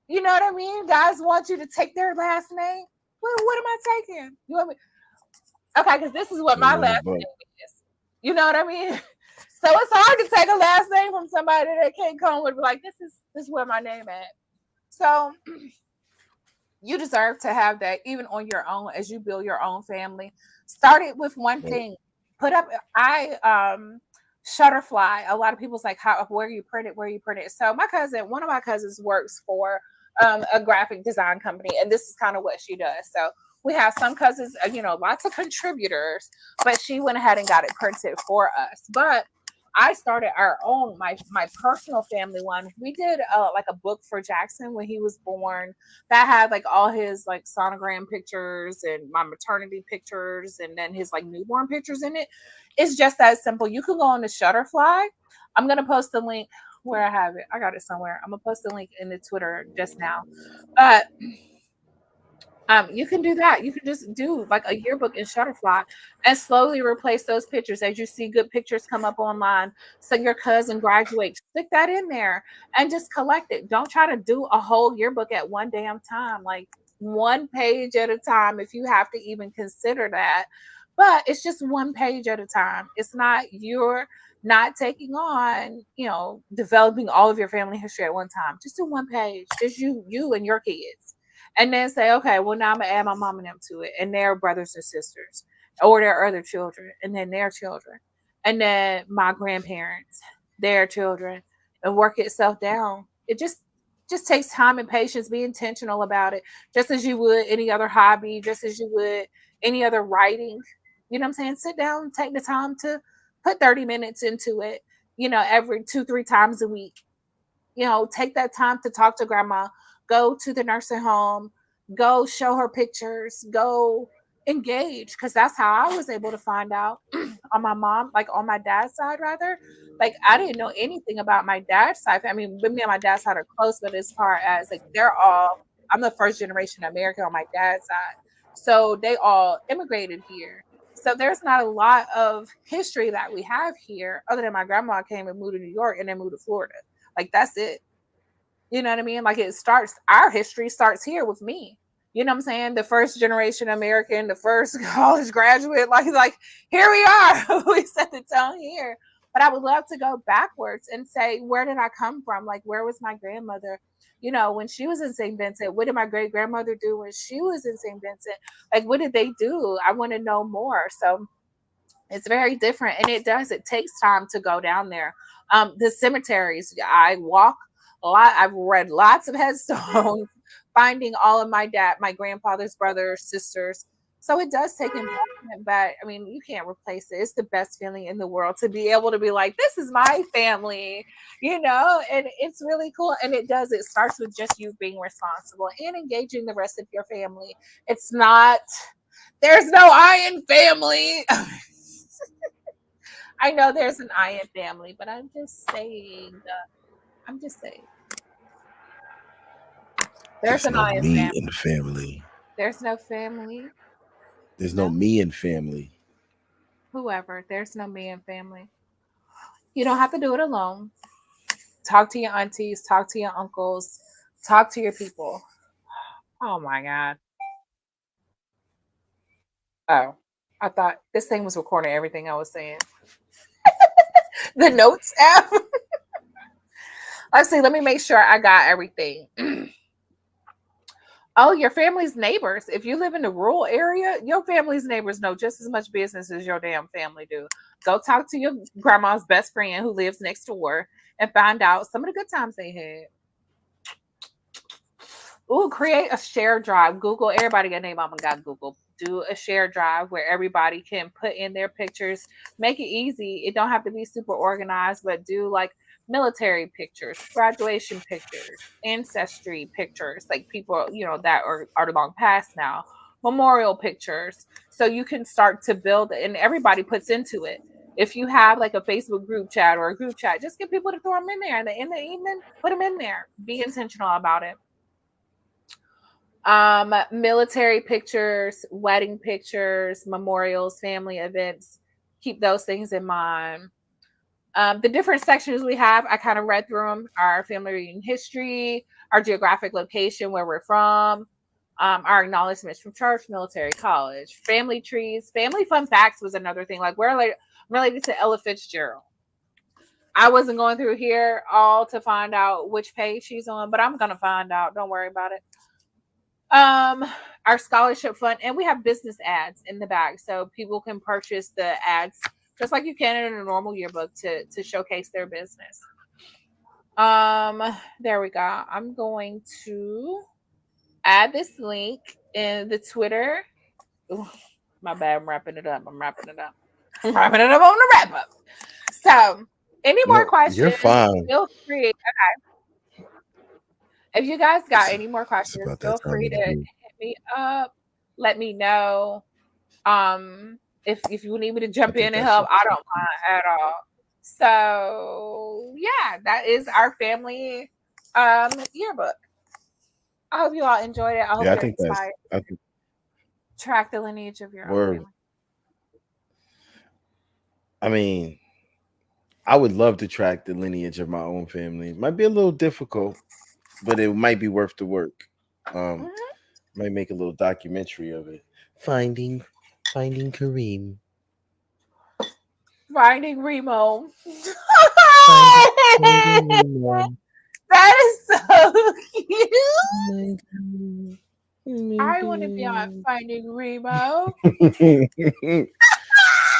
You know what I mean? Guys want you to take their last name. What am I taking? You want me? Okay, because this is what my last name is. You know what I mean? So it's hard to take a last name from somebody that can't come with like this is where my name at. So you deserve to have that even on your own as you build your own family. Start it with one thing. Put up Shutterfly. A lot of people's like, where you print it. So one of my cousins works for a graphic design company, and this is kind of what she does. So we have some cousins, lots of contributors, but she went ahead and got it printed for us. But I started our own, my personal family one. We did like a book for Jackson when he was born that had like all his like sonogram pictures and my maternity pictures and then his like newborn pictures in it. It's just that simple. You can go on the Shutterfly. I'm gonna post the link where I have it. I got it somewhere. I'm gonna post the link in the Twitter just now. But you can do that. You can just do like a yearbook in Shutterfly and slowly replace those pictures as you see good pictures come up online. So your cousin graduates, stick that in there and just collect it. Don't try to do a whole yearbook at one damn time, like one page at a time, if you have to even consider that. But it's just one page at a time. You're not taking on, developing all of your family history at one time. Just do one page, just you and your kids and then say, okay, well, now I'm gonna add my mom and them to it, and their brothers and sisters, or their other children, and then their children, and then my grandparents, their children, and work itself down. It just takes time and patience. Be intentional about it, just as you would any other hobby, just as you would any other writing. You know what I'm saying? Sit down, take the time to put 30 minutes into it. Every 2-3 times a week. Take that time to talk to grandma, go to the nursing home, go show her pictures, go engage. Because that's how I was able to find out on my mom, like on my dad's side, rather. Like, I didn't know anything about my dad's side. I mean, me and my dad's side are close, but as far as like, I'm the first generation American on my dad's side. So they all immigrated here. So there's not a lot of history that we have here, other than my grandma came and moved to New York and then moved to Florida. Like, that's it. You know what I mean? Like, our history starts here with me. You know what I'm saying? The first generation American, the first college graduate, like here we are. We set the tone here. But I would love to go backwards and say, where did I come from? Like, where was my grandmother? When she was in St. Vincent, what did my great grandmother do when she was in St. Vincent? Like, what did they do? I want to know more. So it's very different. And it takes time to go down there. The cemeteries, I walk a lot. I've read lots of headstones, finding all of my grandfather's brothers, sisters. So it does take investment, but I mean, you can't replace it. It's the best feeling in the world to be able to be like, this is my family, and it's really cool. And it starts with just you being responsible and engaging the rest of your family. It's not, there's no I in family. I know there's an I in family, but I'm just saying. There's an
no
I in
me
family.
in the family.
There's no family.
There's no me in family.
Whoever. There's no me in family. You don't have to do it alone. Talk to your aunties, talk to your uncles, talk to your people. Oh my God. Oh, I thought this thing was recording everything I was saying. The notes app. Let's see. Let me make sure I got everything. Oh, your family's neighbors. If you live in a rural area, your family's neighbors know just as much business as your damn family do. Go talk to your grandma's best friend who lives next door and find out some of the good times they had. Ooh, create a share drive. Google, everybody got name mama got Google. Do a share drive where everybody can put in their pictures. Make it easy. It don't have to be super organized, but do like military pictures, graduation pictures, ancestry pictures, like people, that are long past now, memorial pictures. So you can start to build it and everybody puts into it. If you have like a Facebook group chat or a group chat, just get people to throw them in there. And in the evening, put them in there. Be intentional about it. Military pictures, wedding pictures, memorials, family events. Keep those things in mind. The different sections we have, I kind of read through them. Our family reunion history, our geographic location, where we're from, our acknowledgments from church, military, college, family trees, family fun facts was another thing. Like we're related to Ella Fitzgerald. I wasn't going through here all to find out which page she's on, but I'm gonna find out. Don't worry about it. Our scholarship fund, and we have business ads in the back, so people can purchase the ads just like you can in a normal yearbook to showcase their business. There we go. I'm going to add this link in the Twitter. Ooh, my bad. I'm wrapping it up on the wrap up. So, any more questions?
You're fine.
Feel free. Okay. If you guys got any more questions,
about that
feel
time
free
of
to
the
hit
week.
me up. Let me know. If you need me to jump in and help, I don't mind at all. So yeah, that is our family yearbook. I hope you all enjoyed it. I hope you're inspired. Track the lineage of your own family.
I mean, I would love to track the lineage of my own family. It might be a little difficult, but it might be worth the work. Might make a little documentary of it. Finding Kareem.
Finding Remo.
Finding Remo.
That is so cute. I want to be on Finding Remo.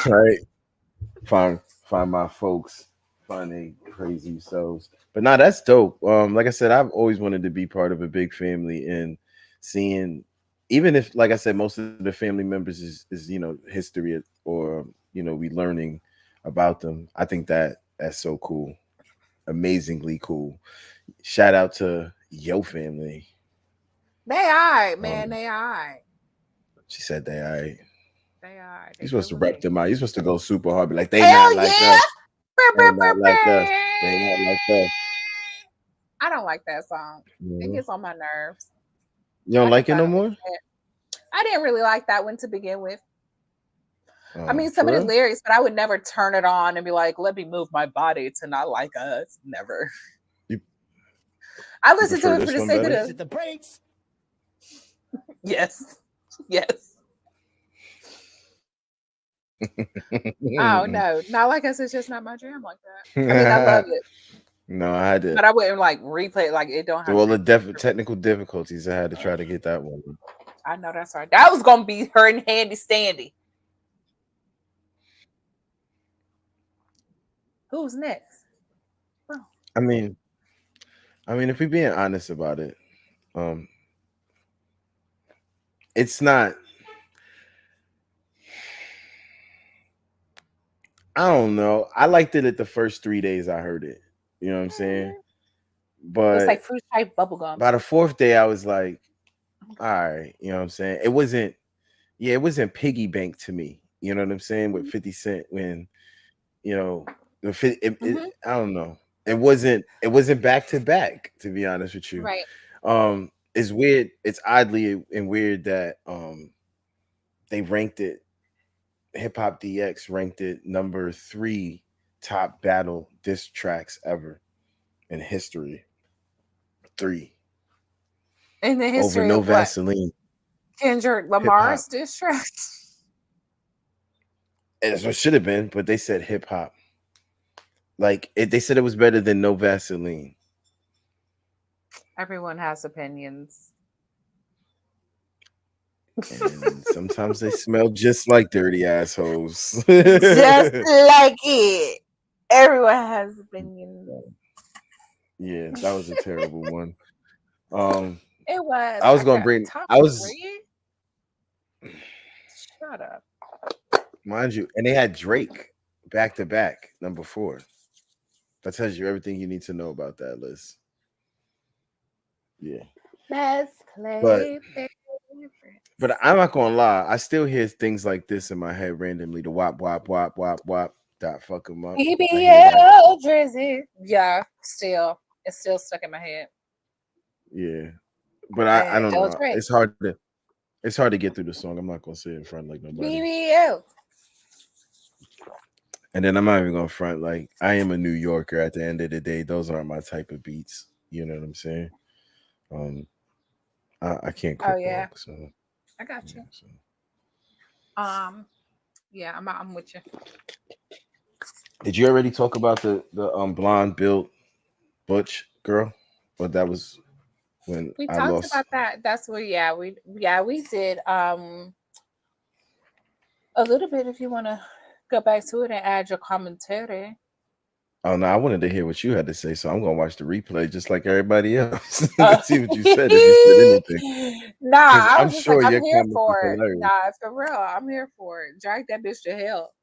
Right. Find my folks. Finding crazy selves. But nah, that's dope. Like I said, I've always wanted to be part of a big family and seeing, even if, like I said, most of the family members is history or we learning about them. I think that's so cool. Amazingly cool. Shout out to your family.
They are, man. They are.
She said they are.
They are.
You're supposed to rep them out. You're supposed to go super hard. Be like, they
Hell
not like us. They not like us. They not like us.
I don't like that song. It gets on my nerves.
You don't like it no more?
I didn't really like that one to begin with. I mean, some
of
of the lyrics, but I would never turn it on and be like, let me move my body to not like us. Never. I listen to it for the sake of
the brakes.
Yes. Yes. Oh, no. Not like us. It's just not my jam like that. I mean, I love it.
No, I had to.
But I wouldn't like replay it. Like, it don't have
all the technical difficulties. I had to try to get that one.
I know that's right. That was going to be her and Handy Standy. Who's next?
I mean, if we're being honest about it, it's not. I don't know. I liked it at the first 3 days I heard it. You know what I'm saying?
It's
But
like fruit type bubblegum.
by the fourth day, I was like, all right, you know what I'm saying? It wasn't piggy bank to me. You know what I'm saying? With 50 Cent when, you know, I don't know. It wasn't back to back, to be honest with you.
Right.
It's weird. It's oddly and weird that they ranked it. Hip Hop DX ranked it number 3 top battle diss tracks ever in history. 3
In the
over
history
No
of what?
Vaseline.
Kendrick
Hip hop.
Lamar's diss track.
That's what should have been, but they said hip hop. Like they said it was better than No Vaseline.
Everyone has opinions.
And sometimes they smell just like dirty assholes.
Just like it. Everyone has opinions.
Yeah, that was a terrible one.
It was.
I was gonna bring.
Top
I was
3? Shut up.
mind you, and they had Drake back to back, number 4. That tells you everything you need to know about that list. Yeah.
Best play favorite.
But I'm not gonna lie, I still hear things like this in my head randomly. The wop wop wop wop wop. Dot fuck 'em up.
BBL Drizzy. Yeah, still. It's still stuck in my head.
Yeah. But I don't know.
Drake.
It's hard to get through the song. I'm not gonna sit in front like nobody.
BBL.
And then I'm not even gonna front like I am a New Yorker at the end of the day. Those aren't my type of beats. You know what I'm saying? I can't cook walk, so
I got you.
Yeah, so.
Yeah, I'm with you.
Did you already talk about the blonde built butch girl? Or that was when
We
I
talked
lost
about that. That's what we did a little bit if you want to go back to it and add your commentary.
Oh no, I wanted to hear what you had to say, so I'm gonna watch the replay just like everybody else. Let's see what you said if you said anything.
Nah, I
I'm
was just
sure
like,
your
I'm here
comments
for
is
it.
hilarious.
Nah, for real, I'm here for it. Drag that bitch to hell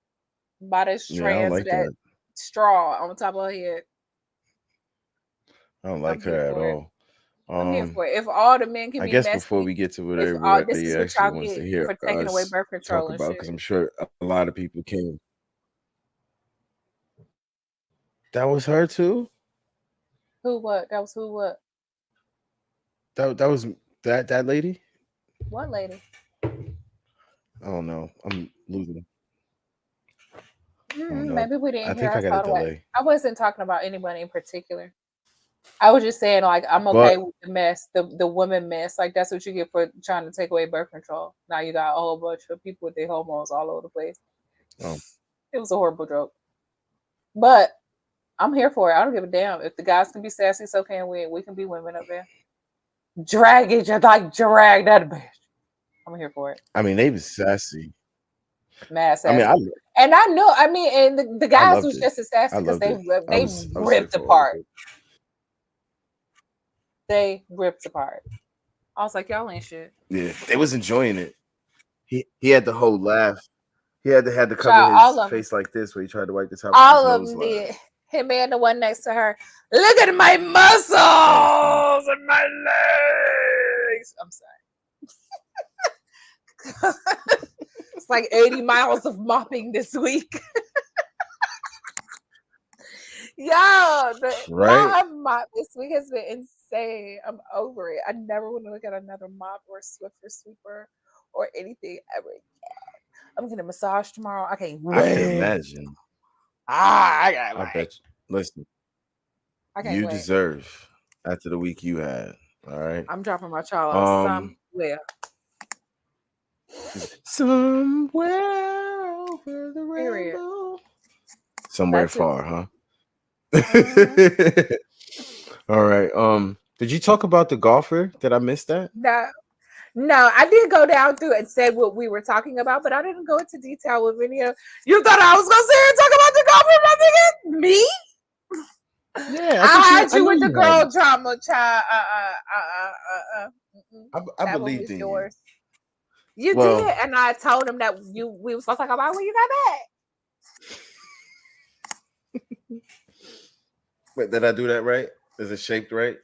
by this
Yeah, I don't
strands
like
of that
that.
straw on top of her head.
I don't like
I'm
her
here
at
for it.
all.
I'm here for it. If all the men can
I
be
guess
messy,
before we get to what
this is
everybody
what
actually
y'all
wants to
get
hear
for taking away
us
birth control
talk
and
about,
shit.
because I'm sure a lot of people came. That was her too?
Who what? That was who what?
That was that lady?
What lady?
I don't know. I'm losing. I don't know.
Maybe we
I
didn't hear
think I
us
got a
all the way.
delay.
I wasn't talking about anybody in particular. I was just saying, like, I'm okay with the mess, the woman mess. Like, that's what you get for trying to take away birth control. Now you got a whole bunch of people with their hormones all over the place.
Oh.
It was a horrible joke. But I'm here for it. I don't give a damn. If the guys can be sassy, so can we. We can be women up there. Drag it, just like drag that bitch. I'm here for it.
I mean, they was sassy.
Mad sassy.
I mean,
and the guys was just as sassy because they ripped apart. They ripped apart. I was like, y'all ain't shit.
Yeah, they was enjoying it. He had the whole laugh. He had to cover his face like this when he tried to wipe the top
all
of his
of
nose.
them did. Him and the one next to her. Look at my muscles and my legs. I'm sorry. It's like 80 miles of mopping this week. My mop this week has been insane. I'm over it. I never want to look at another mop or Swiffer sweeper or anything ever again. I'm getting a massage tomorrow. I can't wait.
I can imagine.
I can't wait.
I bet you. Listen, you deserve after the week you had. All right.
I'm dropping my child off somewhere.
Somewhere over the rainbow. Somewhere far, huh? All right. Did you talk about the golfer? Did I miss that?
No, I did go down through and say what we were talking about, but I didn't go into detail with any of. You thought I was gonna sit here and talk about the golfer, my nigga? Me?
Yeah,
I had you with the girl drama, child.
I believed in yours.
You
Well-
did, and I told him that we was gonna talk about when you got back.
Wait, did I do that right? Is it shaped right?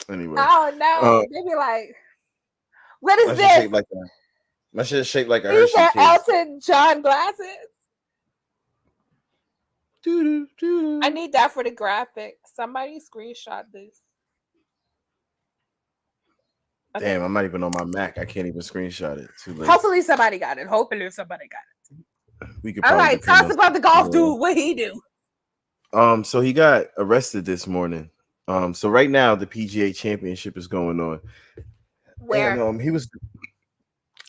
Anyway,
Oh no, they be like, "What
my
is
shit
this?"
shaped like that. My shit shaped like a
These
Hershey
are
cake.
Elton John glasses.
Doo-doo-doo-doo.
I need that for the graphic. Somebody screenshot this. Okay.
Damn, I'm not even on my Mac. I can't even screenshot it. Too late.
Hopefully somebody got it.
We could
All
probably
right,
depend
tell us
on
about the golf
yeah.
dude. What he do?
So he got arrested this morning. So right now the PGA Championship is going on.
Where?
And he was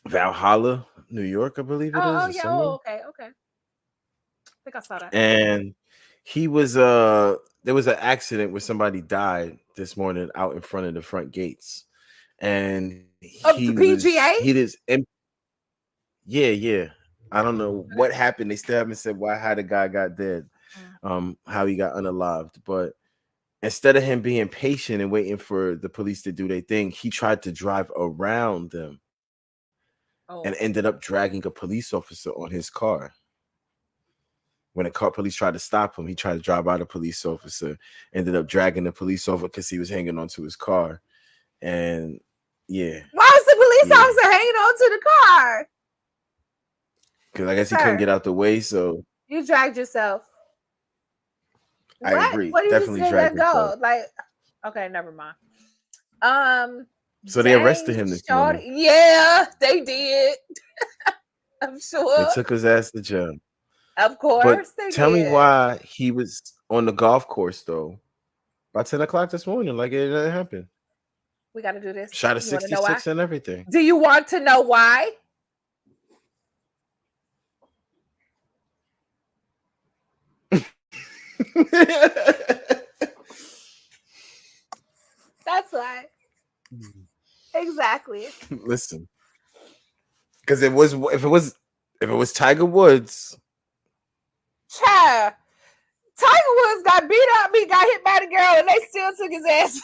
Valhalla, New York, I believe it is.
Oh
or
yeah.
somewhere.
Oh, okay. I think I saw that.
And he was there was an accident where somebody died this morning out in front of the front gates. And
Of the PGA?
Yeah. I don't know what happened. They still haven't said how the guy got dead, how he got unalived. But instead of him being patient and waiting for the police to do their thing, he tried to drive around them and ended up dragging a police officer on his car. When the police tried to stop him, he tried to drive out a police officer, ended up dragging the police over because he was hanging onto his car. And yeah.
Why was the police officer hanging on to the car?
Because I guess he couldn't get out the way, so
you dragged yourself.
I agree.
What did
Definitely
you say
dragged
let go?
himself.
Like, okay, never mind.
So they arrested him this morning.
Yeah, they did. I'm sure.
They took his ass to jail.
Of course,
But
they
tell
did.
me why he was on the golf course though by 10 o'clock this morning, like it didn't happen.
We got to do this.
Shot a 66 and everything.
Do you want to know why? That's why. Exactly.
Listen, because if it was Tiger Woods,
Child, Tiger Woods got beat up, he got hit by the girl, and they still took his ass.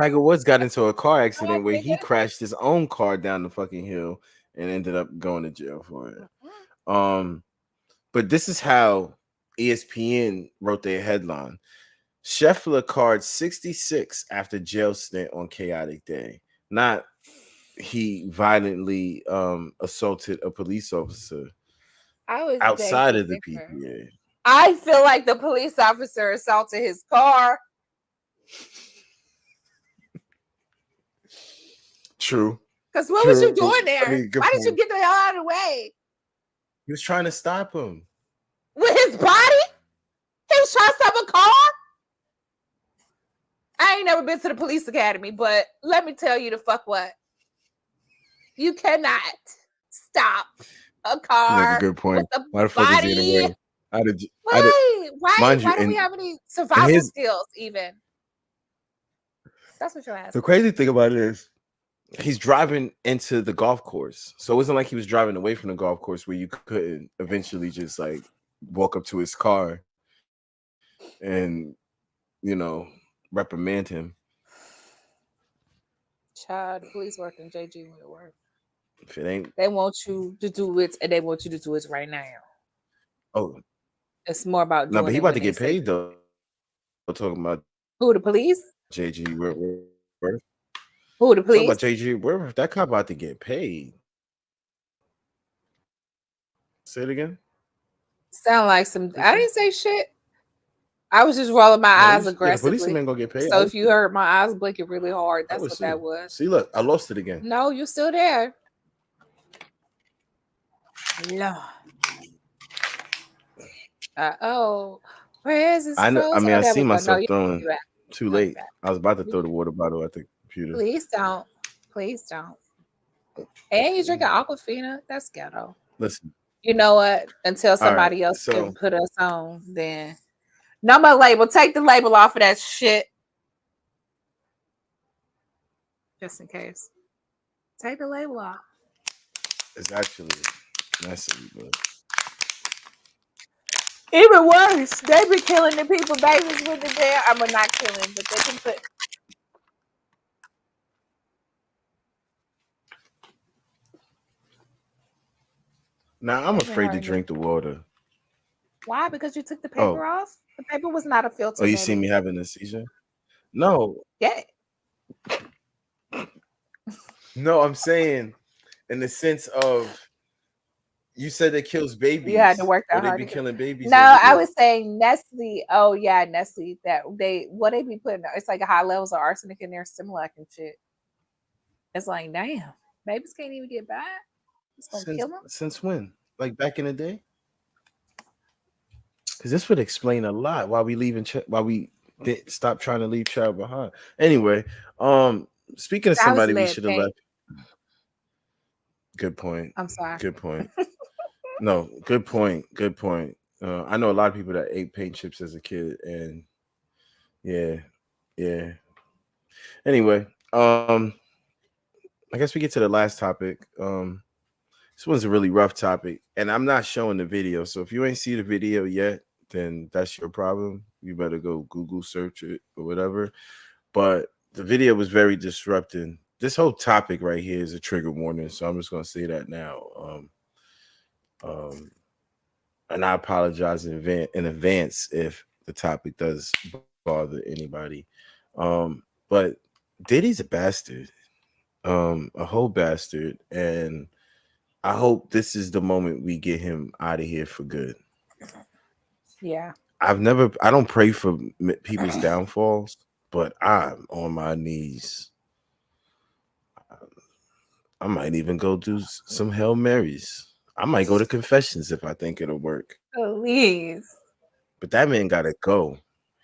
Tiger Woods got into a car accident where he crashed his own car down the fucking hill and ended up going to jail for it. But this is how ESPN wrote their headline. Scheffler card 66 after jail stint on chaotic day. Not he violently assaulted a police officer outside of the PGA.
I feel like the police officer assaulted his car.
True.
Because what was you doing there?
I mean,
why did you get the hell out of the way?
He was trying to stop him.
With his body? He was trying to stop a car? I ain't never been to the police academy, but let me tell you the fuck what. You cannot stop a car.
That's a good point. Why the fuck is he in the way?
Why don't we have any survival skills even? That's what you're asking.
The crazy thing about it is he's driving into the golf course. So it wasn't like he was driving away from the golf course where you couldn't eventually just like walk up to his car and, reprimand him.
Child, police work and JG will work.
If it ain't,
they want you to do it, and they want you to do it right now.
Oh,
it's more about
no, but he about to get paid though. We're talking about
who? The police?
JG Worth.
Who? The police?
Talking about JG Worth. That cop about to get paid. Say it again.
Sound like some. I didn't say shit. I was just rolling my eyes aggressively.
The policeman gonna get paid.
So if you heard my eyes blinking really hard, that's what that was.
See, look, I lost it again.
No, you're still there. No. Where is this?
I know. I mean, I see myself throwing.
No,
too late. I was about to throw the water bottle at the computer.
Please don't. Please don't. And you drinking Aquafina? That's ghetto.
Listen.
You know what? Until somebody else can put us on, then. Number label. Take the label off of that shit. Just in case. Take the label off.
It's actually messy, but
even worse. They be killing the people babies with it there. I'm not killing, but they can put.
Now I'm
I've been
afraid to
hurting me.
drink the water.
Why? Because you took the paper
Oh,
off? The paper was not a
oh,
filter,
you see
baby.
me having a seizure? No,
Yeah.
no, I'm saying in the sense of you said it kills
You had to
babies,
work
or
that
they
hard
be
to get.
killing babies
No,
over
I
there.
was saying Nestle. Oh yeah, Nestle. That they be putting. It's like high levels of arsenic in there, Similac and shit. It's like, damn, babies can't even get by. It's gonna
Since
kill them.
since when? Like back in the day? Because this would explain a lot why we leaving why we did stop trying to leave child behind. Anyway, speaking of
I was
somebody we
lead
should have
paint.
left. Good point.
I'm sorry.
Good point. No, good point. Good point. I know a lot of people that ate paint chips as a kid, and yeah, yeah. Anyway, I guess we get to the last topic. This one's a really rough topic, and I'm not showing the video. So if you ain't see the video yet, then that's your problem. You better go Google search it or whatever. But the video was very disrupting. This whole topic right here is a trigger warning, so I'm just gonna say that now. Um, and I apologize in advance if the topic does bother anybody. But Diddy's a bastard, a whole bastard, and I hope this is the moment we get him out of here for good.
Yeah.
I don't pray for people's downfalls, but I'm on my knees. I might even go do some Hail Marys. I might go to confessions if I think it'll work.
Please.
But that man gotta go.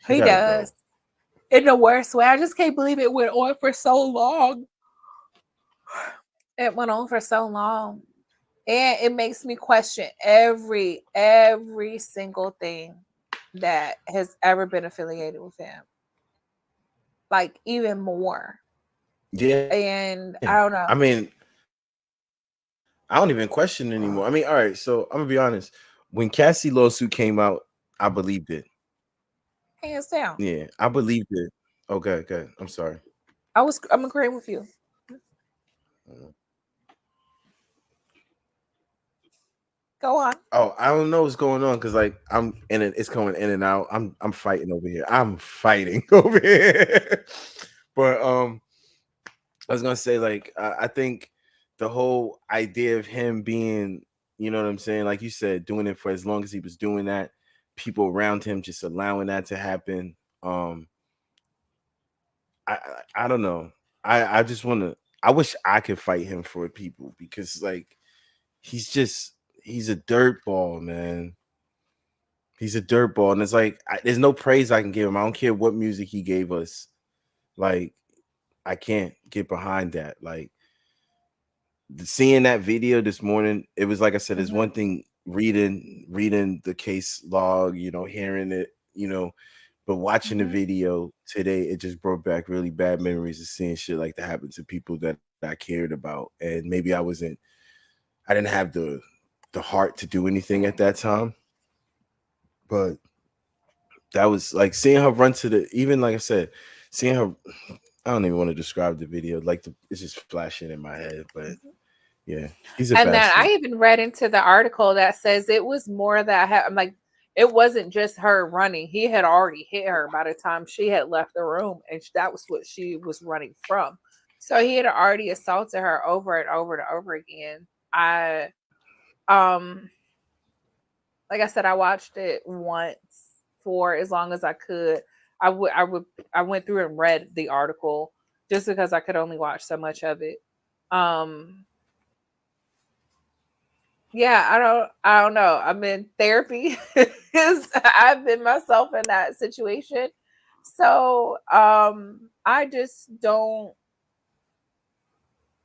He
He
gotta
does.
go.
In the worst way. I just can't believe it went on for so long. It went on for so long. And it makes me question every single thing that has ever been affiliated with him. Like even more.
Yeah.
And
I
I don't
mean,
know.
I don't even question anymore. I mean, all right, so I'm gonna be honest. When Cassie lawsuit came out, I believed it.
Hands down.
Yeah, I believed it. Okay, okay. I'm sorry.
I'm agreeing with you.
Uh,
Go on.
Oh, I don't know what's going on because like I'm in it. It's going in and out. I'm fighting over here. I'm fighting over here. But I was gonna say like I think the whole idea of him being, you know what I'm saying, like you said, doing it for as long as he was doing that, people around him just allowing that to happen. I don't know. I just want to. I wish I could fight him for people because like he's a dirt ball, man. He's a dirt ball, and it's like there's no praise I can give him. I don't care what music he gave us. Like I can't get behind that. Like seeing that video this morning, it was like I said, there's one thing reading the case log, you know, hearing it, you know, but watching the video today, it just brought back really bad memories of seeing shit like that happen to people that I cared about. And maybe I didn't have the heart to do anything at that time. But that was like seeing her run to the, even like I said, seeing her, I don't even want to describe the video. Like it's just flashing in my head, but yeah, he's a
And then I
bastard.
even read into the article that says it was more that I'm like, it wasn't just her running. He had already hit her by the time she had left the room, and that was what she was running from. So he had already assaulted her over and over and over again. I um like I said, I watched it once for as long as I could. I went through and read the article just because I could only watch so much of it. Um yeah, I don't know. I'm in therapy because I've been myself in that situation. So I just don't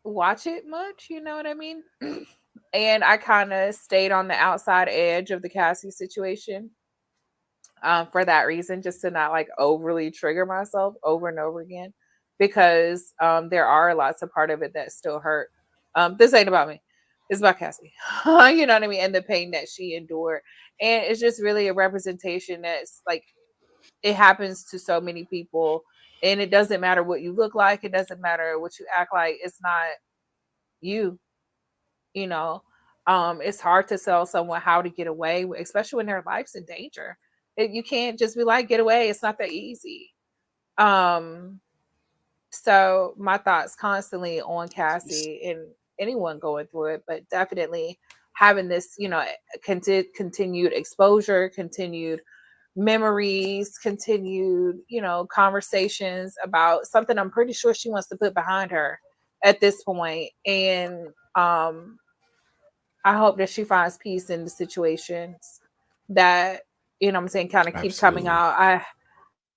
watch it much, you know what I mean? And I kind of stayed on the outside edge of the Cassie situation for that reason, just to not like overly trigger myself over and over again, because there are lots of part of it that still hurt. This ain't about me. It's about Cassie. You know what I mean? And the pain that she endured. And it's just really a representation that's like, it happens to so many people. And it doesn't matter what you look like. It doesn't matter what you act like. It's not you, you know. It's hard to tell someone how to get away, especially when their life's in danger. You can't just be like, get away. It's not that easy. So my thoughts constantly on Cassie and anyone going through it, but definitely having this, continued exposure, continued memories, continued, conversations about something I'm pretty sure she wants to put behind her at this point. And I hope that she finds peace in the situations that, I'm saying, kind of keep coming out.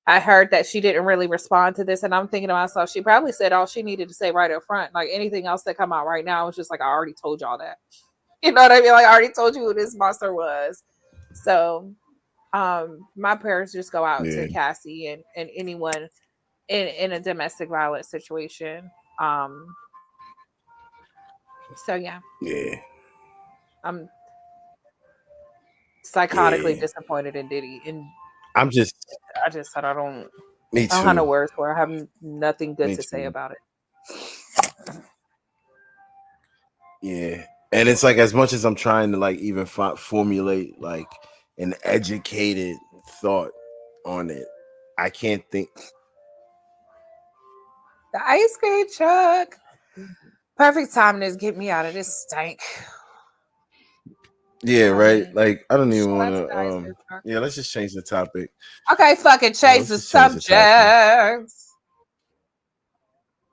I heard that she didn't really respond to this, and I'm thinking to myself, she probably said all she needed to say right up front. Like anything else that come out right now was just like, I already told y'all that. You know what I mean? Like I already told you who this monster was. So my prayers just go out to Cassie and anyone in a domestic violence situation. So yeah.
Yeah.
I'm psychotically disappointed in Diddy, and
I just
said I don't
Me
have no
too.
words for it. I have nothing good
Me
to say
too.
about it.
Yeah. And it's like, as much as I'm trying to like even formulate like an educated thought on it, I can't think.
The ice cream truck. Perfect time to get me out of this stank.
Yeah, right.
mean,
Like I don't even
shout
want
out to the ice
to.
cream truck.
Yeah, let's just change the topic.
Okay, fucking change
Let's
the
just change the topic.
subject.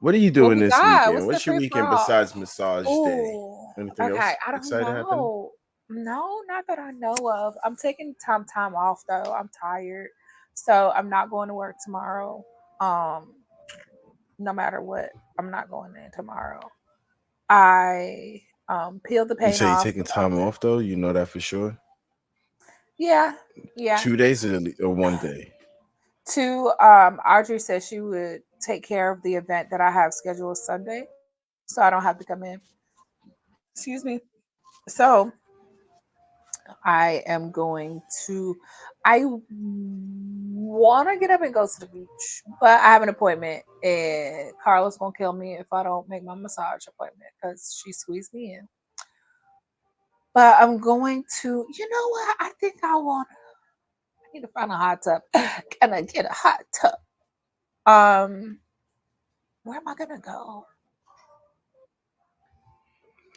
What are you
What
doing
we
this
got?
weekend?
What's the
What's your
free for
weekend
all?
besides massage day?
Ooh,
Anything
okay.
else
I don't
exciting happening?
know. No, not that I know of. I'm taking time off though. I'm tired, so I'm not going to work tomorrow. No matter what, I'm not going in tomorrow. I peeled the
You
paint
say you're
off.
taking time off though. You know that for sure.
Yeah.
2 days or 1 day.
Audrey said she would take care of the event that I have scheduled Sunday, so I don't have to come in. Excuse me. So I am going to. I want to get up and go to the beach, but I have an appointment, and Carla's gonna kill me if I don't make my massage appointment because she squeezed me in. But I'm going to. You know what? I think I need to find a hot tub. Can I get a hot tub? Where am I gonna go?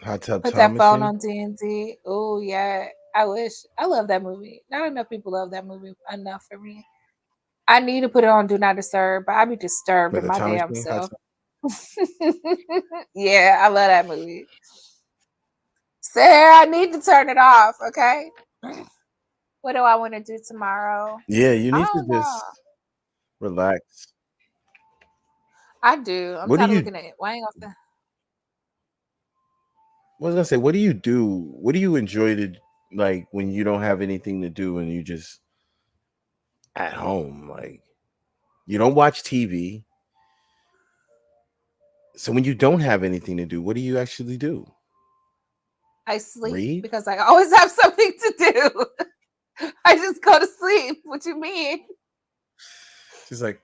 Hot tub
Put
time
that phone
machine.
on D&D. Oh yeah, I wish. I love that movie. Not enough people love that movie enough for me. I need to put it on Do Not Disturb, but I be disturbed
With
in
the
my
time
damn
machine. Hot
self.
tub.
Yeah, I love that movie. Sarah, I need to turn it off. Okay. What do I want to do tomorrow?
Yeah, you
I
need to
don't know.
just relax.
I do. I'm
What do
tired of
you?
looking at it. Why ain't gonna say?
I was gonna say, what do you do? What do you enjoy to like when you don't have anything to do and you just at home? Like you don't watch TV. So when you don't have anything to do, what do you actually do?
I sleep
Read?
because I always have something to do. I just go to sleep. What you mean?
She's like,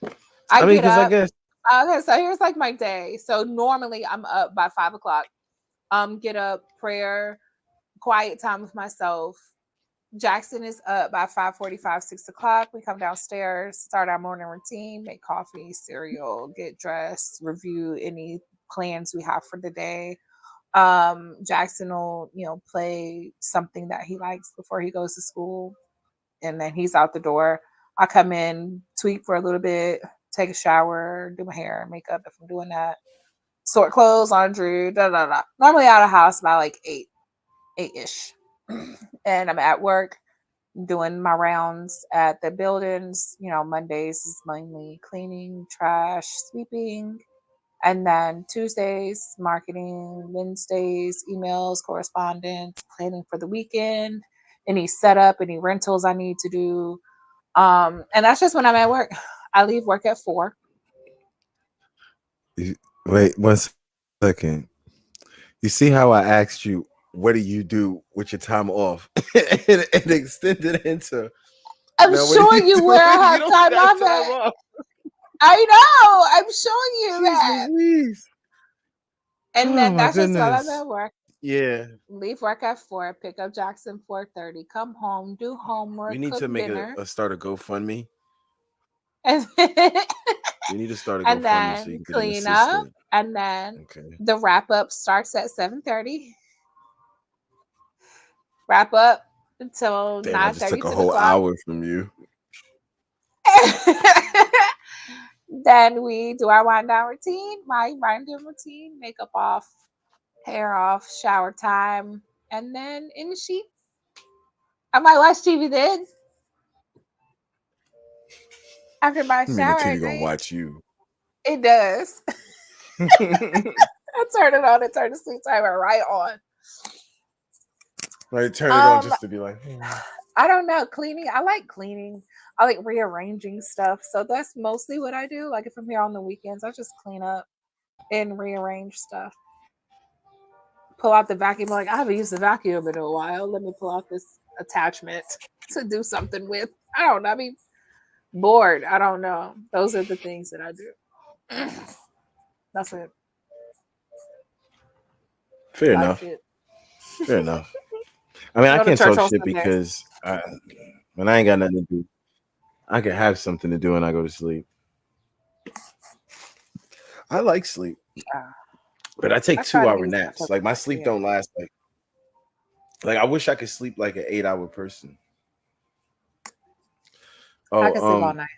I
I mean,
get
because I
up.
guess
Okay, so here's like my day. So normally I'm up by 5 o'clock. Get up, prayer, quiet time with myself. Jackson is up by 5:45, 6 o'clock. We come downstairs, start our morning routine, make coffee, cereal, get dressed, review any plans we have for the day. Jackson will, play something that he likes before he goes to school, and then he's out the door. I come in, tweak for a little bit, take a shower, do my hair, makeup if I'm doing that, sort clothes, laundry, da da da. Normally out of house by like 8-ish. And I'm at work doing my rounds at the buildings. Mondays is mainly cleaning, trash, sweeping. And then Tuesdays, marketing, Wednesdays, emails, correspondence, planning for the weekend, any setup, any rentals I need to do. And that's just when I'm at work. I leave work at 4.
wait 1 second. You see how I asked you, what do you do with your time off? and extended into
I'm
now what do
showing you
do
where I
when you
have
don't
time
have
off
time
at.
off?
I know. I'm showing you
Jeez
that.
Louise.
And
Oh
then
my
that's just while I'm
goodness.
at work.
Yeah,
Leave work at 4, pick up Jackson 4:30, come home, do
we
homework,
need
cook
to make
dinner,
a start a GoFundMe.
and
We need to start a
and
GoFundMe so
then
you can get an
clean up,
assistant.
and then
Okay.
the wrap up starts at 7:30. Wrap up until
Damn, I just
9:30,
took a
10
whole
o'clock.
hour from you.
Then we do our wind down routine, my wind down routine, makeup off, hair off, shower time, and then in the sheets. I might watch TV then. After my
You mean the
shower
TV
at
gonna
night.
watch you?
It does. I turn it on and turn the sleep timer right on.
Like turn it on
Um,
just to be like,
I don't know. Cleaning. I like cleaning. I like rearranging stuff. So that's mostly what I do. Like if I'm here on the weekends, I just clean up and rearrange stuff. Pull out the vacuum. Like I haven't used the vacuum in a while. Let me pull out this attachment to do something with. I don't know. I mean, bored. I don't know. Those are the things that I do. That's it.
fair
Life
enough.
shit.
Fair enough. I mean, I
Go to
can't
church
talk
on
shit
Sunday.
because when I ain't got nothing to do, I can have something to do when I go to sleep. I like sleep,
Yeah.
but I take
I try to
2-hour
get as much
naps.
as
Like my
I
sleep
can.
don't last like I wish I could sleep like an 8-hour person.
I can sleep all
Oh,
night.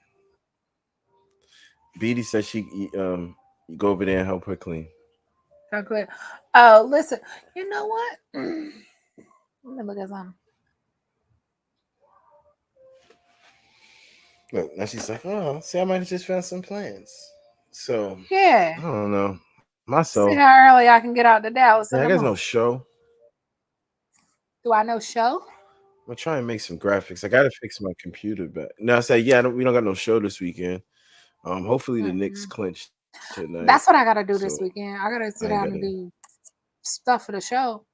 Beatty said she you go over there and help her clean.
Okay. Oh, listen. You know what? Let me look at something.
Look, now she's like, oh, see, I might have just found some plans. So
Yeah.
I don't know.
See
Myself,
how early I can get out to Dallas
yeah,
in
I
the
guess no
morning.
show.
Do I know show?
I'm trying to make some graphics. I gotta fix my computer back. No, I said, yeah, we don't got no show this weekend. Hopefully the Knicks
Mm-mm.
clinch tonight.
That's what I gotta do
So
this weekend. I gotta sit
I ain't
down and
gotta.
do stuff for the show.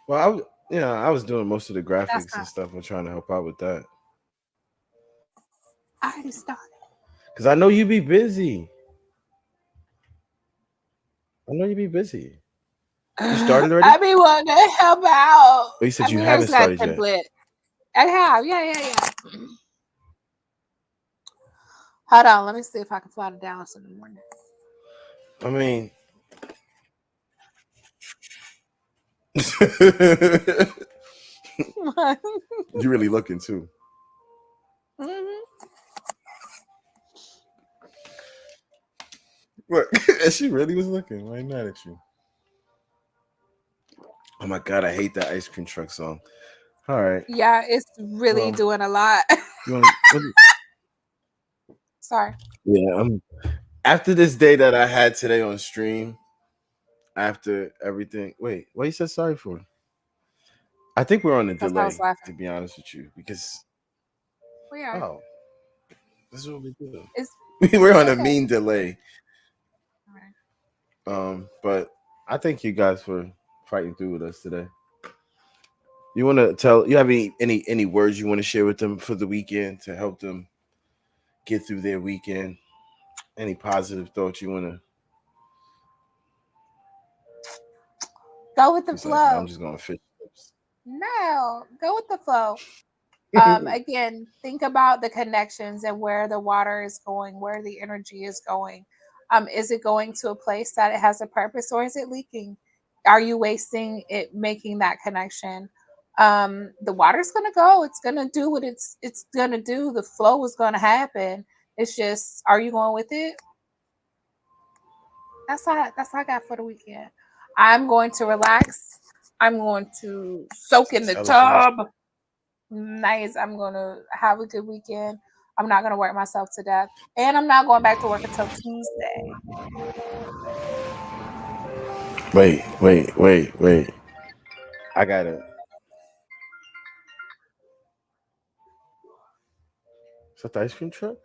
Well, I was doing most of the
That's
graphics and
not.
stuff. I'm trying to help out with that
I already started.
because I know you be busy. I know you be busy. You started already?
I be wanting to help out.
Oh, you said
I
you
mean,
haven't
here's that
started yet.
template. I have. Yeah. Hold on. Let me see if I can fly to Dallas in the morning.
I mean, you really looking too.
Mhm.
Look, she really was looking. Why mad at you? Oh my god, I hate that ice cream truck song. All right.
Yeah, it's really
Well,
doing a lot.
you want?
Sorry.
Yeah. After this day that I had today on stream, after everything. Wait, what you said sorry for? I think we're on a
Because I was
delay, to
laughing.
be honest with you, because
We are.
oh, this is what we do.
It's
We're
it's
on a
okay.
mean delay.
All right.
But I thank you guys for fighting through with us today. You want to tell? You have any words you want to share with them for the weekend to help them get through their weekend? Any positive thoughts you want to?
Go with the
He's like, I'm
flow.
just going to fish.
No, go with the flow. Again, think about the connections and where the water is going, where the energy is going. Is it going to a place that it has a purpose, or is it leaking? Are you wasting it making that connection? The water's gonna go. It's gonna do what it's gonna do. The flow is gonna happen. It's just, are you going with it? That's all I got for the weekend. I'm going to relax. I'm going to soak in the
Tell us what
tub. Nice. I'm gonna have a good weekend. I'm not gonna work myself to death, and I'm not going back to work until Tuesday.
Wait. I got it. Is that the ice cream truck?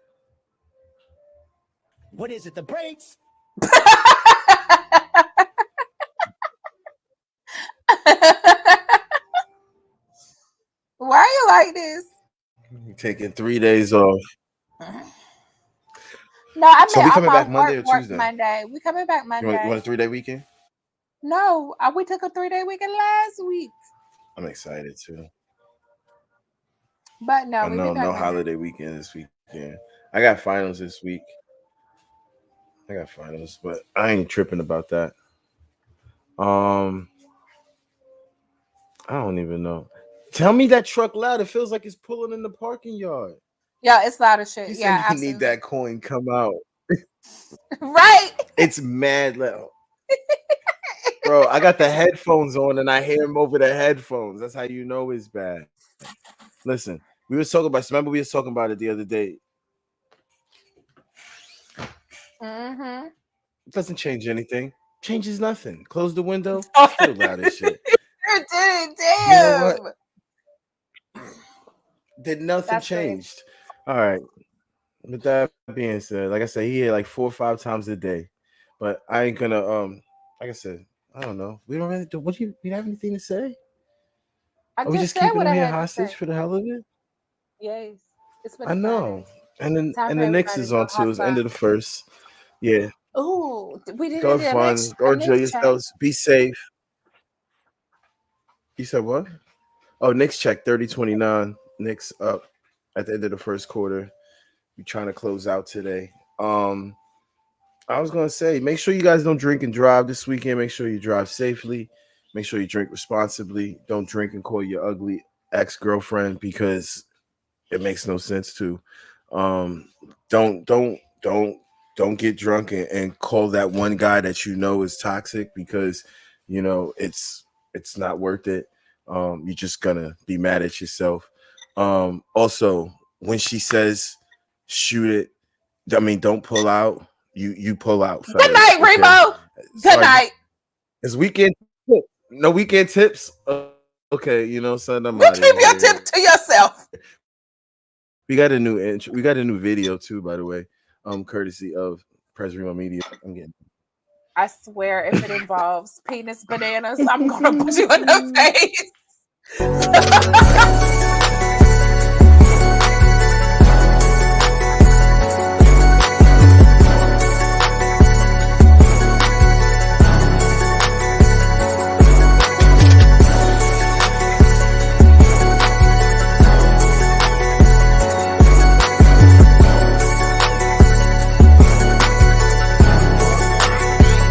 What is it? The brakes?
Why are you like this?
You're taking 3 days off.
No, I
So
meant
we
I'm
coming back
off
Monday or
work
Tuesday?
Monday. We coming back
You want
Monday.
a 3-day weekend?
No, we took a 3-day weekend last week.
I'm excited too.
But no,
I
we
know
be back
no
Monday.
holiday weekend this weekend. I got finals this week. But I ain't tripping about that. I don't even know. Tell me that truck loud. It feels like it's pulling in the parking yard.
Yeah, it's loud as shit.
He
Yeah,
said you need
absolutely.
that coin come out.
Right.
It's mad loud. Bro, I got the headphones on and I hear him over the headphones. That's how you know it's bad. Listen, we was talking about. Remember, we was talking about it the other day.
Mm-hmm.
It doesn't change anything. Changes nothing. Close the window.
Oh,
Still loud as shit.
you did it.
You know what?
Damn.
Did nothing
That's crazy.
changed. All right. With that being said, like I said, he hit like 4 or 5 times a day. But I ain't gonna like I said, I don't know. We don't really do what do you have anything to say?
I
Are we
just
just
said
keeping
what
him
I
here
had to
hostage
say.
for the hell of it?
Yes. It's been
I
a
know.
Friday. Time
And
for
the Knicks
everybody
is
to go
on too.
have
It's the end
fun.
of the first. Yeah.
Ooh, we
Go
didn't
have
do
fun. Go
a
enjoy
next check.
yourselves. Be safe. You said what? Oh, Knicks check 30-29. Knicks up at the end of the first quarter. We're trying to close out today. I was gonna say, make sure you guys don't drink and drive this weekend. Make sure you drive safely. Make sure you drink responsibly. Don't drink and call your ugly ex-girlfriend because it makes no sense to. Um, don't get drunk and call that one guy that you know is toxic because you know it's not worth it. You're just gonna be mad at yourself. Also, when she says shoot it, I mean don't pull out. You pull out,
Good
fellas.
night,
Okay.
Remo. Good
Sorry,
night.
it's weekend. No weekend tips. Okay, you know, son, I'm
You
out of
keep your
here.
tip to yourself.
We got a new intro. We got a new video too, by the way. Courtesy of Pres Remo Media. I'm getting.
I swear, if it involves penis bananas, I'm gonna put you in the face.